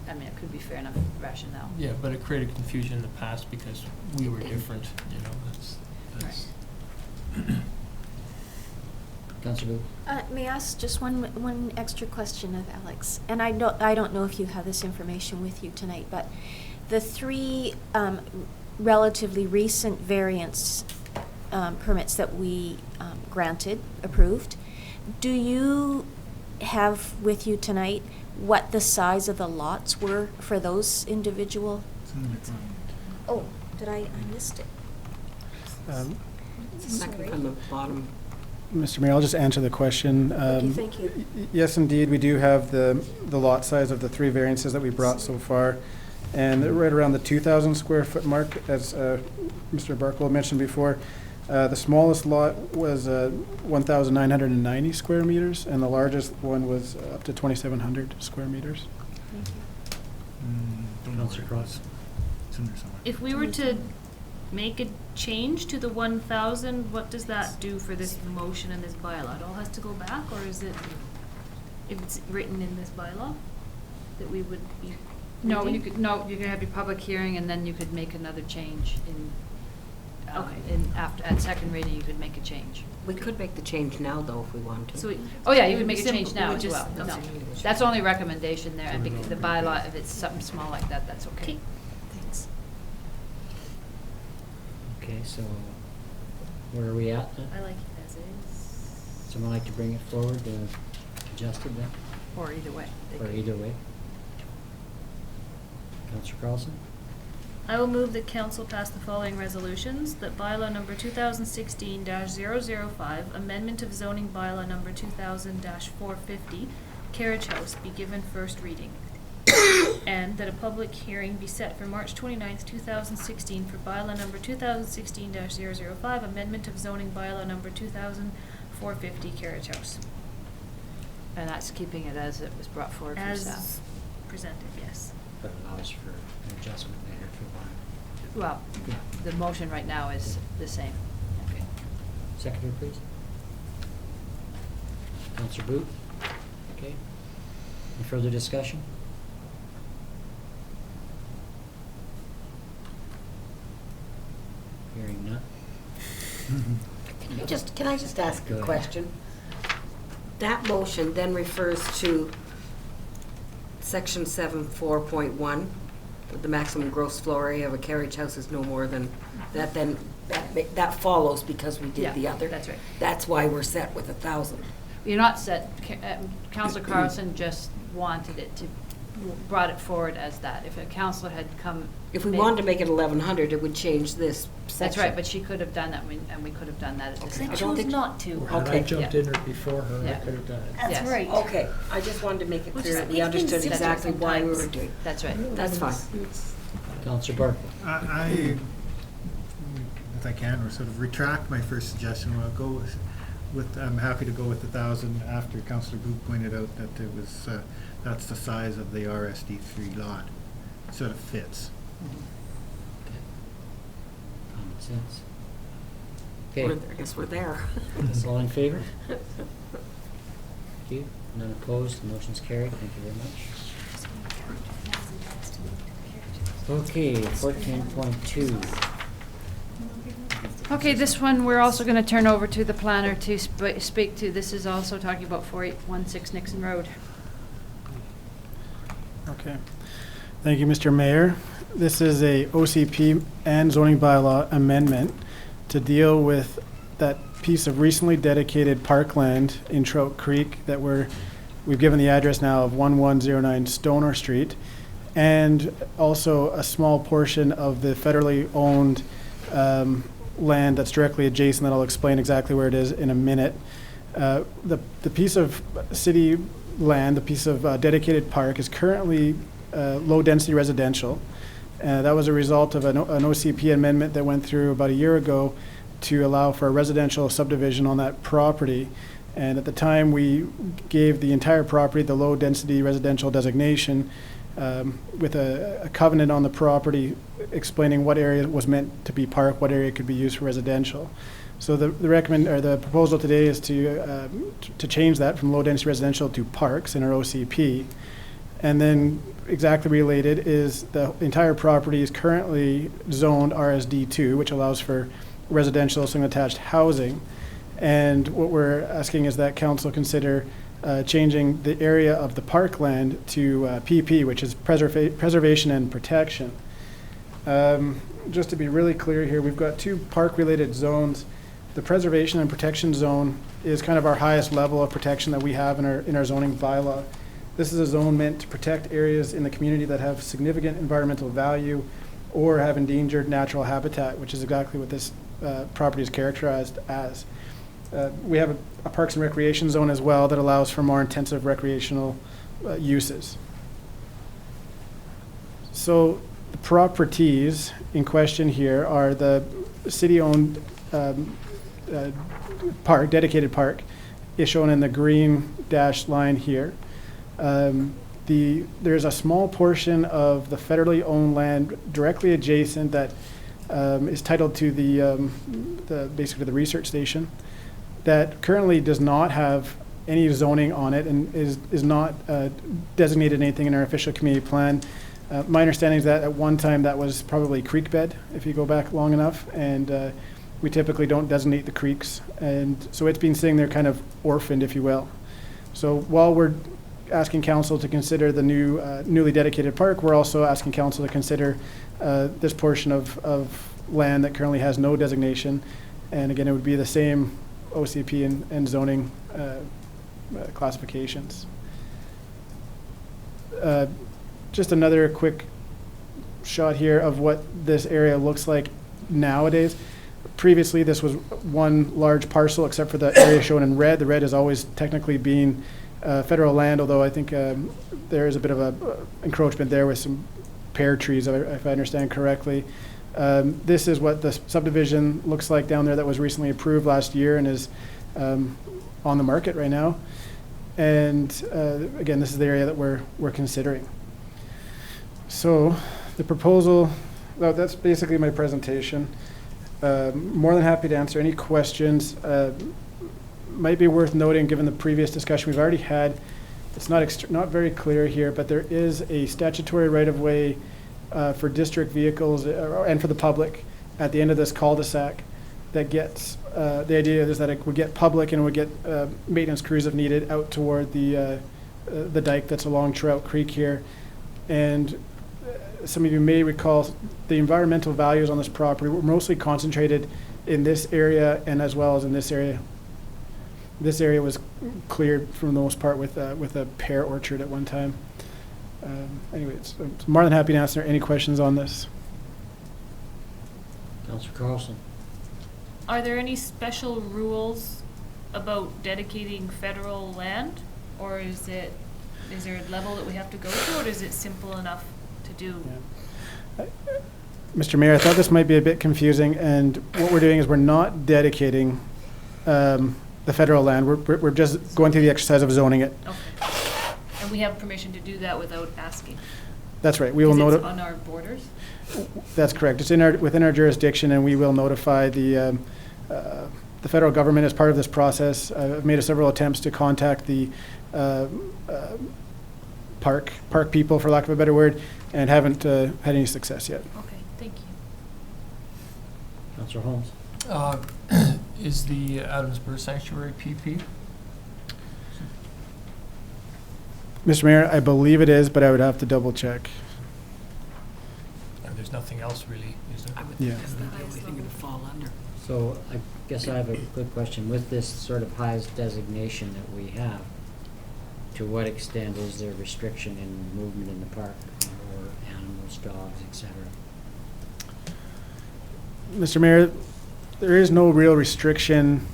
I mean, it could be fair enough rationale. Yeah, but it created confusion in the past because we were different, you know, that's. Councillor Booth? May I ask just one extra question of Alex? And I don't know if you have this information with you tonight, but the three relatively recent variance permits that we approved, do you have with you tonight what the size of the lots were for those individual? It's in the report. Oh, I missed it. Second from the bottom. Mr. Mayor, I'll just answer the question. Okay, thank you. Yes, indeed, we do have the lot size of the three variances that we brought so far. And they're right around the 2,000 square foot mark, as Mr. Barklow mentioned before. The smallest lot was 1,990 square meters, and the largest one was up to 2,700 square meters. Thank you. Don't know Councillor where it was. Cross? It's in there somewhere. If we were to make a change to the 1,000, what does that do for this motion and this bylaw? It all has to go back, or is it, if it's written in this bylaw, that we would be No, reading? you could have your public hearing, and then you could make another change in, Okay. at second reading, you could make a change. We could make the change now, though, if we want to. So it- Oh, yeah, you it can would make be a change simple. now We as would well. just- No, okay. that's only recommendation there, and the bylaw, if it's something small like that, that's okay. Okay, thanks. Okay, so where are we at then? I like it as is. Someone like to bring it forward, adjusted then, Or either way. they or could- either way? Councillor Carlson? I will move that council pass the following resolutions, that bylaw number 2016-005, amendment of zoning bylaw number 2000-450, Carriage House, be given first reading. And that a public hearing be set for March 29th, 2016 for bylaw number 2016-005, amendment of zoning bylaw number 2000-450, Carriage House. And that's keeping it as it was brought forward from staff. As presented, yes. But allows for an adjustment later if we want. Well, the motion right now is the same. Okay. Seconder, please. Councillor Booth? Okay. Any further discussion? Hearing none. Can I just ask Go a ahead. question? That motion then refers to section 7(4.1, that the maximum gross floor area of a carriage house is no more than, that follows because we Yeah, did the other. that's right. That's why we're set with 1,000. You're not set, Councillor Carlson just wanted it to, brought it forward as that. If a councillor had come. If we wanted to make it 1,100, it would change this section. That's right, but she could have done that, and we could have done that at this Okay. time. I don't think- not to. Had I jumped Yeah. in before her, Yeah. could have done it. That's Yes. right. Okay, I just wanted to make it We'll clear just that we make things understood simple exactly why we were sometimes. doing. That's right. That's fine. Councillor Barkle? I, if I can, or sort of retract my first suggestion. I'll go with, I'm happy to go with 1,000 after Councillor Booth pointed out that it was, that's the size of the RSD3 lot. It sort of fits. Common sense. We're- Okay, I guess we're there. all in favor? Thank you. None opposed, the motion's carried. Thank you very much. Okay, 14.2. Okay, this one we're also going to turn over to the planner to speak to. This is also talking about 4816 Nixon Road. Okay. Thank you, Mr. Mayor. This is a OCP and zoning bylaw amendment to deal with that piece of recently dedicated parkland in Trout Creek that we've given the address now of 1109 Stoner Street, and also a small portion of the federally owned land that's directly adjacent that I'll explain exactly where it is in a minute. The piece of city land, the piece of dedicated park is currently low-density residential, That was a result of an OCP amendment that went through about a year ago to allow for a residential subdivision on that property. And at the time, we gave the entire property the low-density residential designation with a covenant on the property explaining what area was meant to be park, what area could be used for residential. So the proposal today is to change that from low-density residential to parks in our OCP. And then exactly related is the entire property is currently zoned RSD2, which allows for residential single-attached housing. And what we're asking is that council consider changing the area of the parkland to PP, which is preservation and protection. Just to be really clear here, we've got two park-related zones. The preservation and protection zone is kind of our highest level of protection that we have in our zoning bylaw. This is a zone meant to protect areas in the community that have significant environmental value or have endangered natural habitat, which is exactly what this property is characterized as. We have a parks and recreation zone as well that allows for more intensive recreational uses. So the properties in question here are the city-owned park, dedicated park, is shown in the green dashed line here. There's a small portion of the federally owned land directly adjacent that is titled to basically the research station that currently does not have any zoning on it and is not designated anything in our official community plan. My understanding is that at one time that was probably creek bed, if you go back long enough, and we typically don't designate the creeks, and so it's been sitting there kind of orphaned, if you will. So while we're asking council to consider the newly dedicated park, we're also asking council to consider this portion of land that currently has no designation, and again, it would be the same OCP and zoning classifications. Just another quick shot here of what this area looks like nowadays. Previously, this was one large parcel, except for the area shown in red. The red has always technically been federal land, although I think there is a bit of a encroachment there with some pear trees, if I understand correctly. This is what the subdivision looks like down there that was recently approved last year and is on the market right now. And again, this is the area that we're considering. So the proposal, well, that's basically my presentation. More than happy to answer any questions. Might be worth noting, given the previous discussion we've already had, it's not very clear here, but there is a statutory right-of-way for district vehicles and for the public at the end of this cul-de-sac that gets, the idea is that it would get public and would get maintenance crews if needed out toward the dike that's along Trout Creek here. And some of you may recall the environmental values on this property were mostly concentrated in this area and as well as in this area. This area was cleared for the most part with a pear orchard at one time. Anyways, I'm more than happy to answer any questions on this. Councillor Carlson. Are there any special rules about dedicating federal land? Or is there a level that we have to go to, or is it simple enough to do? Yeah. Mr. Mayor, I thought this might be a bit confusing, and what we're doing is we're not dedicating the federal land. We're just going through the exercise of zoning it. Okay. And we have permission to do that without asking? That's right. We will Because it's on our borders? That's correct. It's within our jurisdiction, and we will notify the federal government as part of this process. I've made several attempts to contact the park people, for lack of a better word, and haven't had any success yet. Okay, thank you. Councillor Holmes. Is the Adams Bird Sanctuary PP? Mr. Mayor, I believe it is, but I would have to double check. There's nothing else really, is there? I would Yeah. think that's the only thing it would fall under. So I guess I have a good question. With this sort of highest designation that we have, to what extent is there restriction in movement in the park or animals, dogs, etc.? Mr. Mayor, there is no real restriction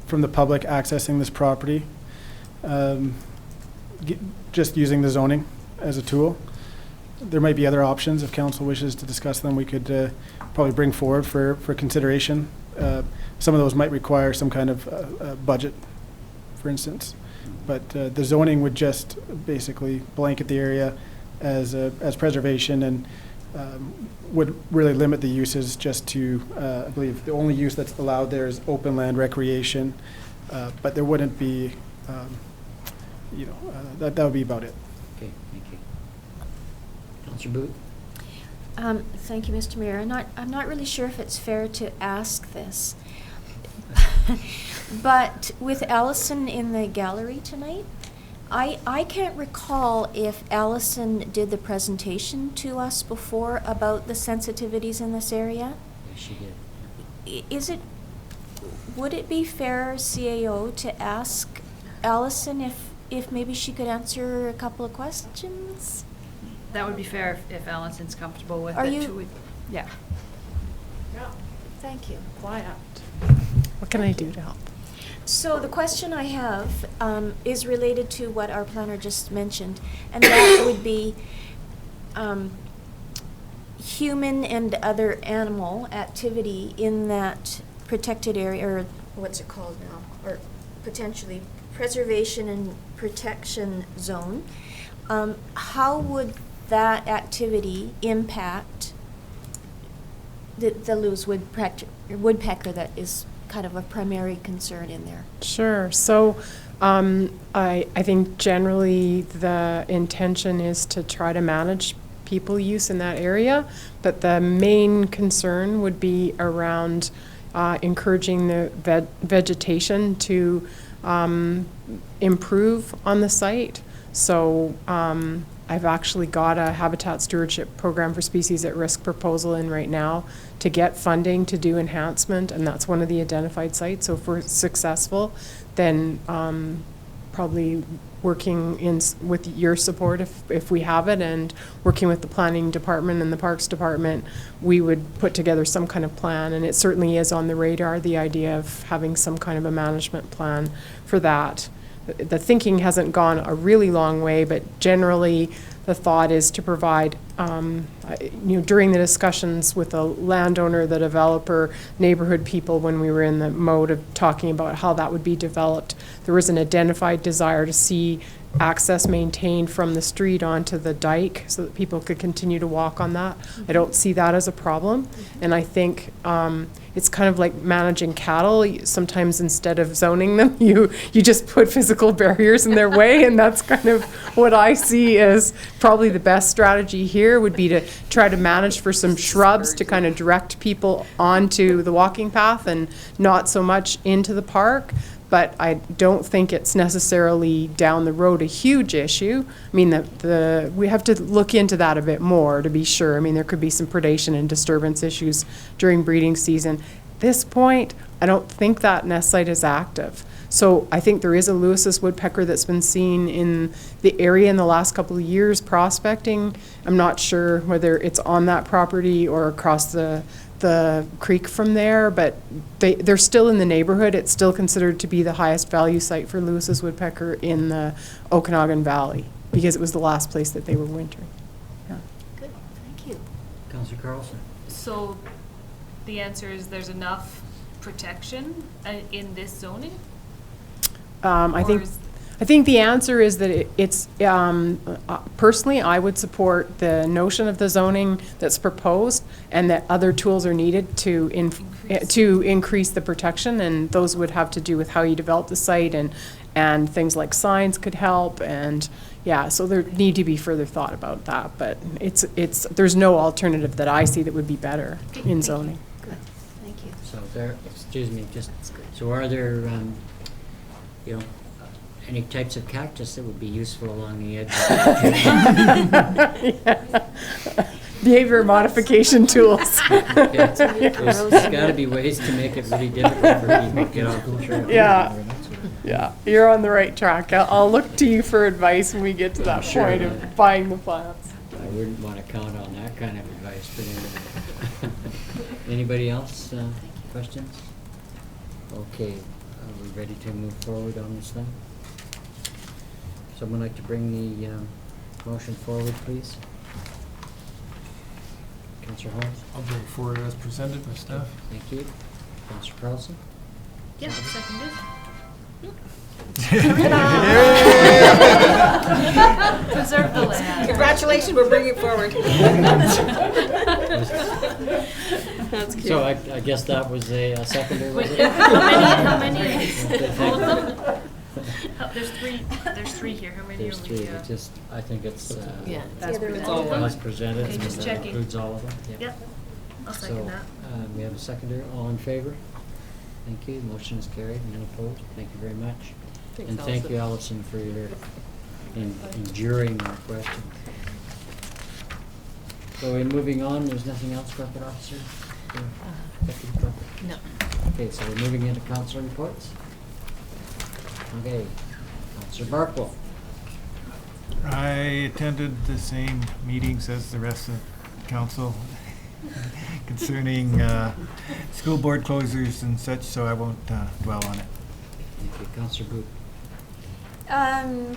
from the public accessing this property. Just using the zoning as a tool. there might be other options. If council wishes to discuss them, we could probably bring forward for consideration. Some of those might require some kind of budget, for instance. But the zoning would just basically blanket the area as preservation and would really limit the uses just to, I believe, the only use that's allowed there is open land recreation. But there wouldn't be, that would be about it. Okay, thank you. Councillor Booth? Thank you, Mr. Mayor. I'm not really sure if it's fair to ask this. But with Allison in the gallery tonight, I can't recall if Allison did the presentation to us before about the sensitivities in this area. Yes, she did. Would it be fair, CAO, to ask Allison if maybe she could answer a couple of questions? That would be fair if Allison's comfortable with it. Are you? Yeah. Thank you. Quiet. What can I do to help? So the question I have is related to what our planner just mentioned, and that would be human and other animal activity in that protected area, or what's it called now, or potentially preservation and protection zone. How would that activity impact the Lewis woodpecker that is kind of a primary concern in there? Sure. So I think generally the intention is to try to manage people use in that area, but the main concern would be around encouraging the vegetation to improve on the site. So I've actually got a habitat stewardship program for species at risk proposal in right now to get funding to do enhancement, and that's one of the identified sites. So if we're successful, then probably working with your support if we have it, and working with the planning department and the parks department, we would put together some kind of plan. And it certainly is on the radar, the idea of having some kind of a management plan for that. The thinking hasn't gone a really long way, but generally the thought is to provide, during the discussions with the landowner, the developer, neighborhood people, when we were in the mode of talking about how that would be developed, there was an identified desire to see access maintained from the street onto the dike so that people could continue to walk on that. I don't see that as a problem. And I think it's kind of like managing cattle. Sometimes instead of zoning them, you just put physical barriers in their way. And that's kind of what I see as probably the best strategy here would be to try to manage for some shrubs to kind of direct people onto the walking path and not so much into the park. But I don't think it's necessarily down the road a huge issue. I mean, we have to look into that a bit more to be sure. I mean, there could be some predation and disturbance issues during breeding season. At this point, I don't think that nest site is active. So I think there is a Lewis's woodpecker that's been seen in the area in the last couple of years prospecting. I'm not sure whether it's on that property or across the creek from there, but they're still in the neighborhood. It's still considered to be the highest value site for Lewis's woodpecker in the Okanagan Valley because it was the last place that they were wintering. Yeah. Good, thank you. Councillor Carlson? So the answer is there's enough protection in this zoning? I think the answer is that it's personally, I would support the notion of the zoning that's proposed, and that other tools are needed to increase the protection, and those would have to do with how you develop the site, and things like signs could help, and yeah, so there need to be further thought about that, but there's no alternative that I see that would be better in zoning. Good, thank you. So are there, any types of cactus that would be useful along the edge? Behavior modification tools. There's got to be ways to make it really difficult for people to get off the trail. Yeah, you're on the right track. I'll look to you for advice when we get to that point of buying the plants. I wouldn't want to count on that kind of advice, but anyway. Anybody else? Questions? Okay, are we ready to move forward on this thing? Someone like to bring the motion forward, please? Councillor Holmes? I'll bring it forward as presented by staff. Thank you. Councillor Carlson? Yeah, seconded. Preserve the land. Congratulations, we're bringing it forward. That's cute. So I guess that was a seconder, was it? How many? Okay, All thank of them? There's three here. How many There's are three, we? it just, I think it's, Yeah, that's other presented. All of them? as presented, Okay, just that checking. includes all of them, yeah. Yep, I'll So, second that. we have a seconder, all in favor? Thank you, motion is carried, none opposed, thank you very much. Thanks, And thank Allison. you, Allison, for your enduring our questions. So in moving on, there's nothing else, Corporate Officer? Deputy Corporate? No. Okay, so we're moving into council reports. Okay, Councillor Barkwell. I attended the same meetings as the rest of council concerning school board closures and such, so I won't dwell on it. Thank you, Councillor Booth.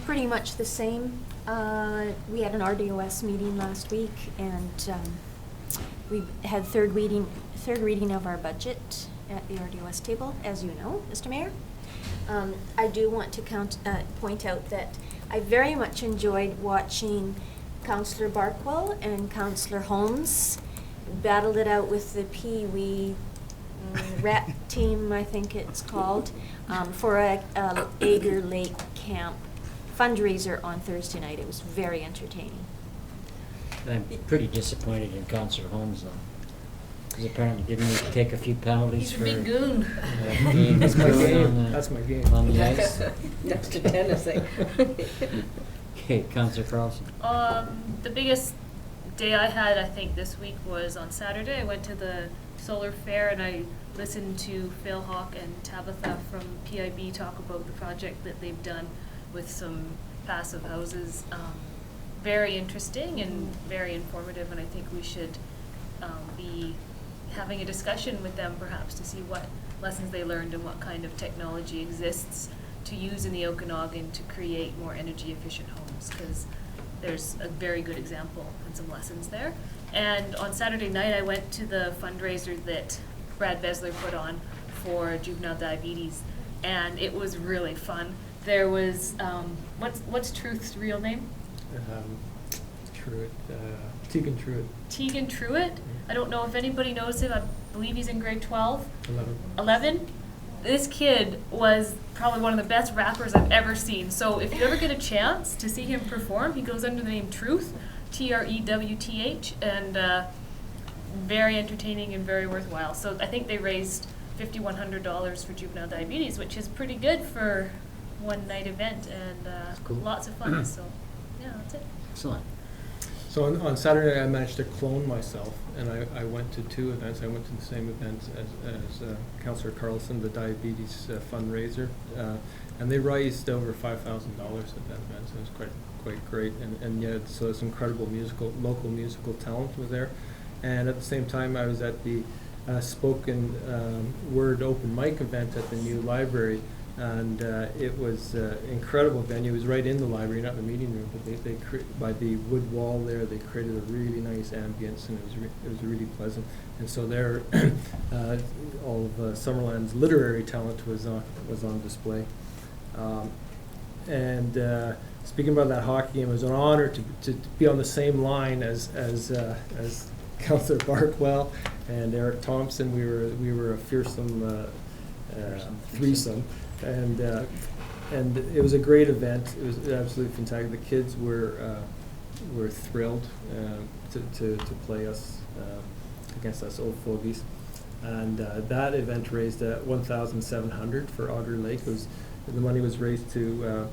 Pretty much the same. We had an RDOS meeting last week, and we had third reading of our budget at the RDOS table, as you know, Mr. Mayor. I do want to point out that I very much enjoyed watching Councillor Barkwell and Councillor Holmes battled it out with the Pee-wee rat team, I think it's called, for a Ager Lake Camp fundraiser on Thursday night. It was very entertaining. I'm pretty disappointed in Councillor Holmes, though. Because apparently didn't he take a few penalties He's a for big goon. being That's my goon game. on the- That's my game. on the ice? Next to tennis, eh? Okay, Councillor Carlson. The biggest day I had, I think, this week was on Saturday. I went to the solar fair and I listened to Phil Hawk and Tabitha from PIB talk about the project that they've done with some passive houses. Very interesting and very informative, and I think we should be having a discussion with them perhaps to see what lessons they learned and what kind of technology exists to use in the Okanagan to create more energy efficient homes, because there's a very good example and some lessons there. And on Saturday night I went to the fundraiser that Brad Besler put on for juvenile diabetes, and it was really fun. There was, what's Truth's real name? Truitt, Tegan Truitt, Tegan Truitt. I don't know if anybody knows him. I believe he's in grade 12. 11. 11? This kid was probably one of the best rappers I've ever seen. So if you ever get a chance to see him perform, he goes under the name Truth, Trewth, and very entertaining and very worthwhile. So I think they raised $5,100 for juvenile diabetes, which is pretty good for one night event, and cool. lots of fun. So yeah, that's it. Excellent. So on Saturday, I managed to clone myself, and I went to two events. I went to the same event as Councillor Carlson, the diabetes fundraiser, and they raised over $5,000 at that event. So it was quite great, and yeah, so it's incredible local musical talent was there, and at the same time, I was at the spoken word open mic event at the new library. And it was incredible venue. It was right in the library, not the meeting room, but by the wood wall there, they created a really nice ambience, and it was really pleasant. And so there, all of Summerland's literary talent was on display. And speaking about that hockey game, it was an honor to be on the same line as Councillor Barkwell and Eric Thompson. We were a fearsome threesome. And it was a great event. It was absolutely fantastic. The kids were thrilled to play us against us old fogies, and that event raised $1,700 for Auger Lake. The money was raised to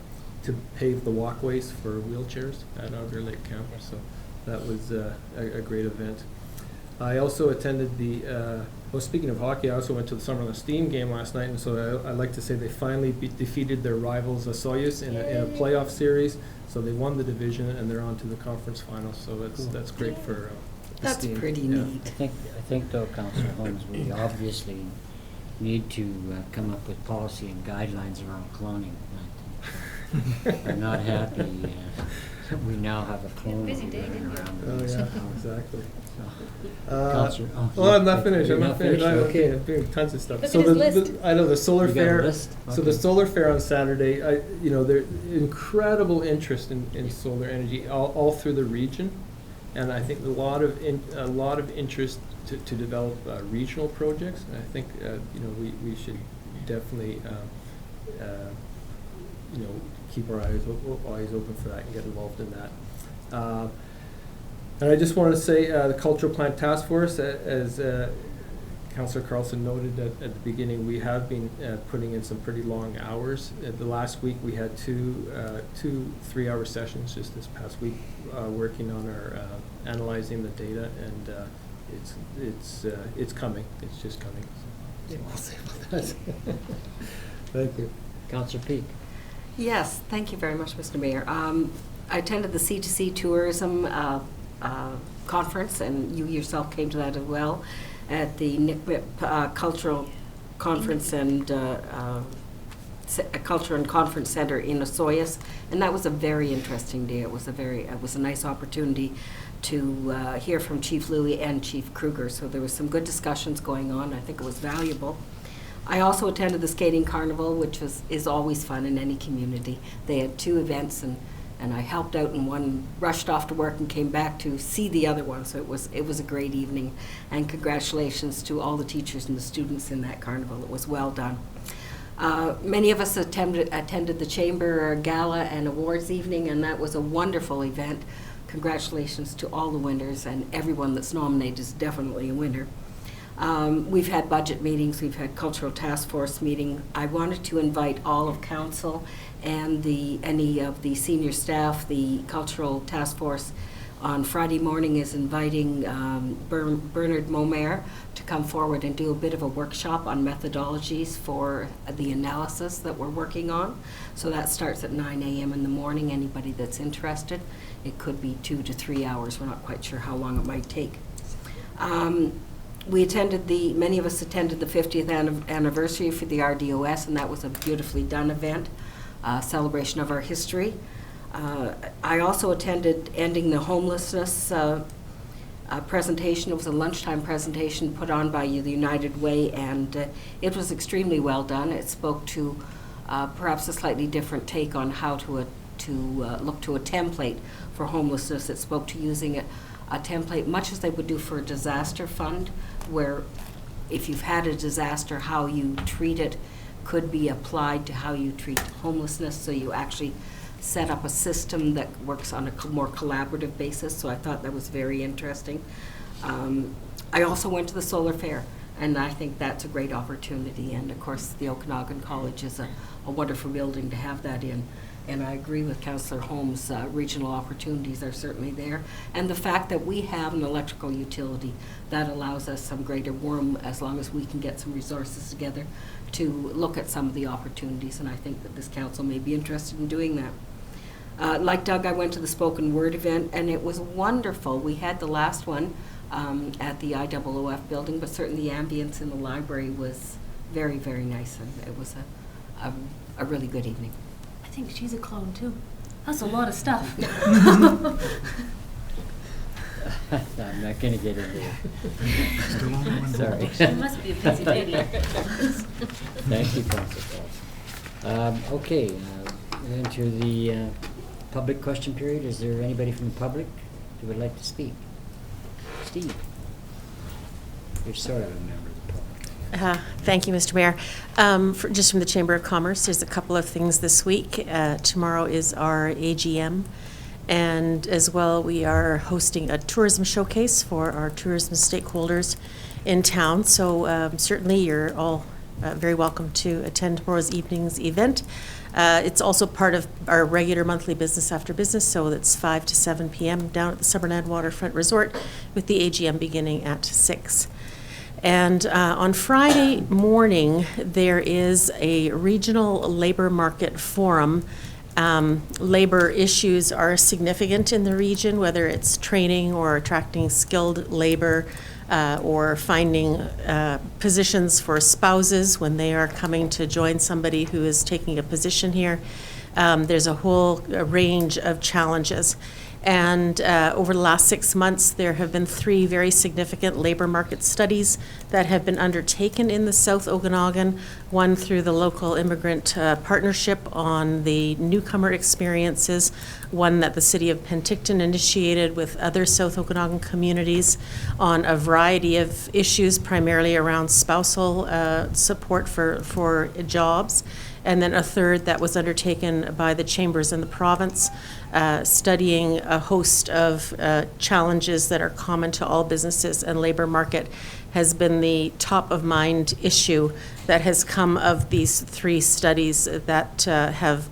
pave the walkways for wheelchairs at Auger Lake campus. So that was a great event. I also attended speaking of hockey, I also went to the Summerland Steam game last night, and so I like to say they finally defeated their rivals, Soyuz, in a playoff series. So they won the division, and they're on to the conference finals. So that's great for the That's Steam. pretty Yeah. neat. I think though, Councillor Holmes, we obviously need to come up with policy and guidelines around cloning. are not happy. We now have a clone Busy of day, running didn't you? around. Oh, with us. yeah, exactly. Counselor- Well, I'm not finished, You're I'm not not finished. finished? Okay, Okay. I'm doing tons of stuff. Look So at his the- list. I know the solar You got a fair. list? So the Okay. solar fair on Saturday, there's incredible interest in solar energy all through the region. And I think a lot of interest to develop regional projects. And I think, we should definitely, keep our eyes open for that and get involved in that. And I just want to say, the Cultural Plan Task Force, as Councillor Carlson noted at the beginning, we have been putting in some pretty long hours. The last week, we had two 3-hour sessions just this past week, working on our analyzing the data, and it's coming. It's just coming. So, I'll say about that. Thank you. Councillor Peak. Yes, thank you very much, Mr. Mayor. I attended the C2C Tourism conference, and you yourself came to that as well, at the NICMIP Cultural Conference and Culture and Conference Center in Osoyoos, and that was a very interesting day. It was a nice opportunity to hear from Chief Louie and Chief Kruger, so there was some good discussions going on. I think it was valuable. I also attended the Skating Carnival, which is always fun in any community. They had 2 events, and I helped out in one, rushed off to work and came back to see the other one, so it was a great evening. And congratulations to all the teachers and the students in that carnival. It was well done. Many of us attended the Chamber Gala and Awards evening, and that was a wonderful event. Congratulations to all the winners, and everyone that's nominated is definitely a winner. We've had budget meetings, we've had cultural task force meeting. I wanted to invite all of council and any of the senior staff. The cultural task force on Friday morning is inviting Bernard Momer to come forward and do a bit of a workshop on methodologies for the analysis that we're working on. So that starts at 9 a.m. in the morning, anybody that's interested. It could be 2 to 3 hours, we're not quite sure how long it might take. Many of us attended the 50th anniversary for the RDOS, and that was a beautifully done event, celebration of our history. I also attended Ending the Homelessness presentation. It was a lunchtime presentation put on by the United Way, and it was extremely well done. It spoke to perhaps a slightly different take on how to look to a template for homelessness. It spoke to using a template much as they would do for a disaster fund, where if you've had a disaster, how you treat it could be applied to how you treat homelessness, so you actually set up a system that works on a more collaborative basis. So I thought that was very interesting. I also went to the Solar Fair, and I think that's a great opportunity. And of course, the Okanagan College is a wonderful building to have that in. And I agree with Councillor Holmes, regional opportunities are certainly there. And the fact that we have an electrical utility, that allows us some greater room as long as we can get some resources together to look at some of the opportunities. And I think that this council may be interested in doing that. Like Doug, I went to the spoken word event, and it was wonderful. We had the last one at the IOOF building, but certainly the ambience in the library was very, very nice, and it was a really good evening. I think she's a clone too. That's a lot of stuff. I'm not going to get into it. Still only one vote. Sorry. She must be a busy lady. Thank you, Councillor Paul. Okay, into the public question period. Is there anybody from the public who would like to speak? Steve, you're sort of a member of the public. Thank you, Mr. Mayor. Just from the Chamber of Commerce, there's a couple of things this week. Tomorrow is our AGM, and as well, we are hosting a tourism showcase for our tourism stakeholders in town. So certainly you're all very welcome to attend tomorrow's evening's event. It's also part of our regular monthly business after business, so it's 5 to 7 p.m. down at the Summerland Waterfront Resort, with the AGM beginning at 6. And on Friday morning, there is a regional labor market forum. Labor issues are significant in the region, whether it's training or attracting skilled labor, or finding positions for spouses when they are coming to join somebody who is taking a position here. there's a whole range of challenges. And over the last 6 months, there have been 3 very significant labor market studies that have been undertaken in the South Okanagan, one through the local immigrant partnership on the newcomer experiences, one that the city of Penticton initiated with other South Okanagan communities on a variety of issues, primarily around spousal support for jobs, and then a third that was undertaken by the chambers in the province, studying a host of challenges that are common to all businesses, and labor market has been the top of mind issue that has come of these 3 studies that have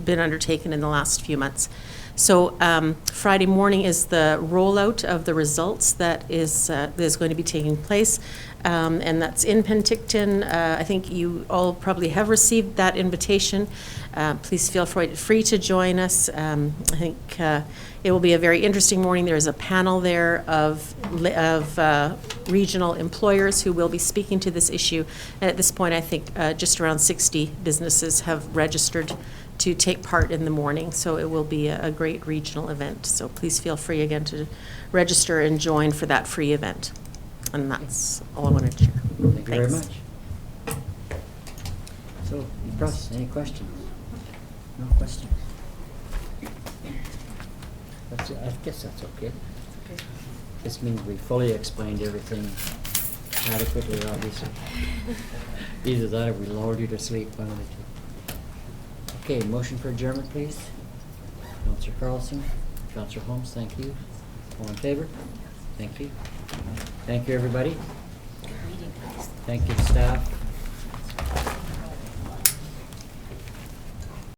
been undertaken in the last few months. So Friday morning is the rollout of the results that is going to be taking place, and that's in Penticton. I think you all probably have received that invitation. Please feel free to join us. I think it will be a very interesting morning. There is a panel there of regional employers who will be speaking to this issue. And at this point, I think just around 60 businesses have registered to take part in the morning, so it will be a great regional event. So please feel free again to register and join for that free event. And that's all I wanted to share. Thank you very Thanks. much. So, Russ, any questions? No questions? I guess that's okay. This means we fully explained everything adequately, obviously. Either that or we lulled you to sleep, one of the two. Okay, motion for adjournment, please. Councillor Carlson, Councillor Holmes, thank you. All in favor? Thank you. Thank you, everybody. Thank you, staff.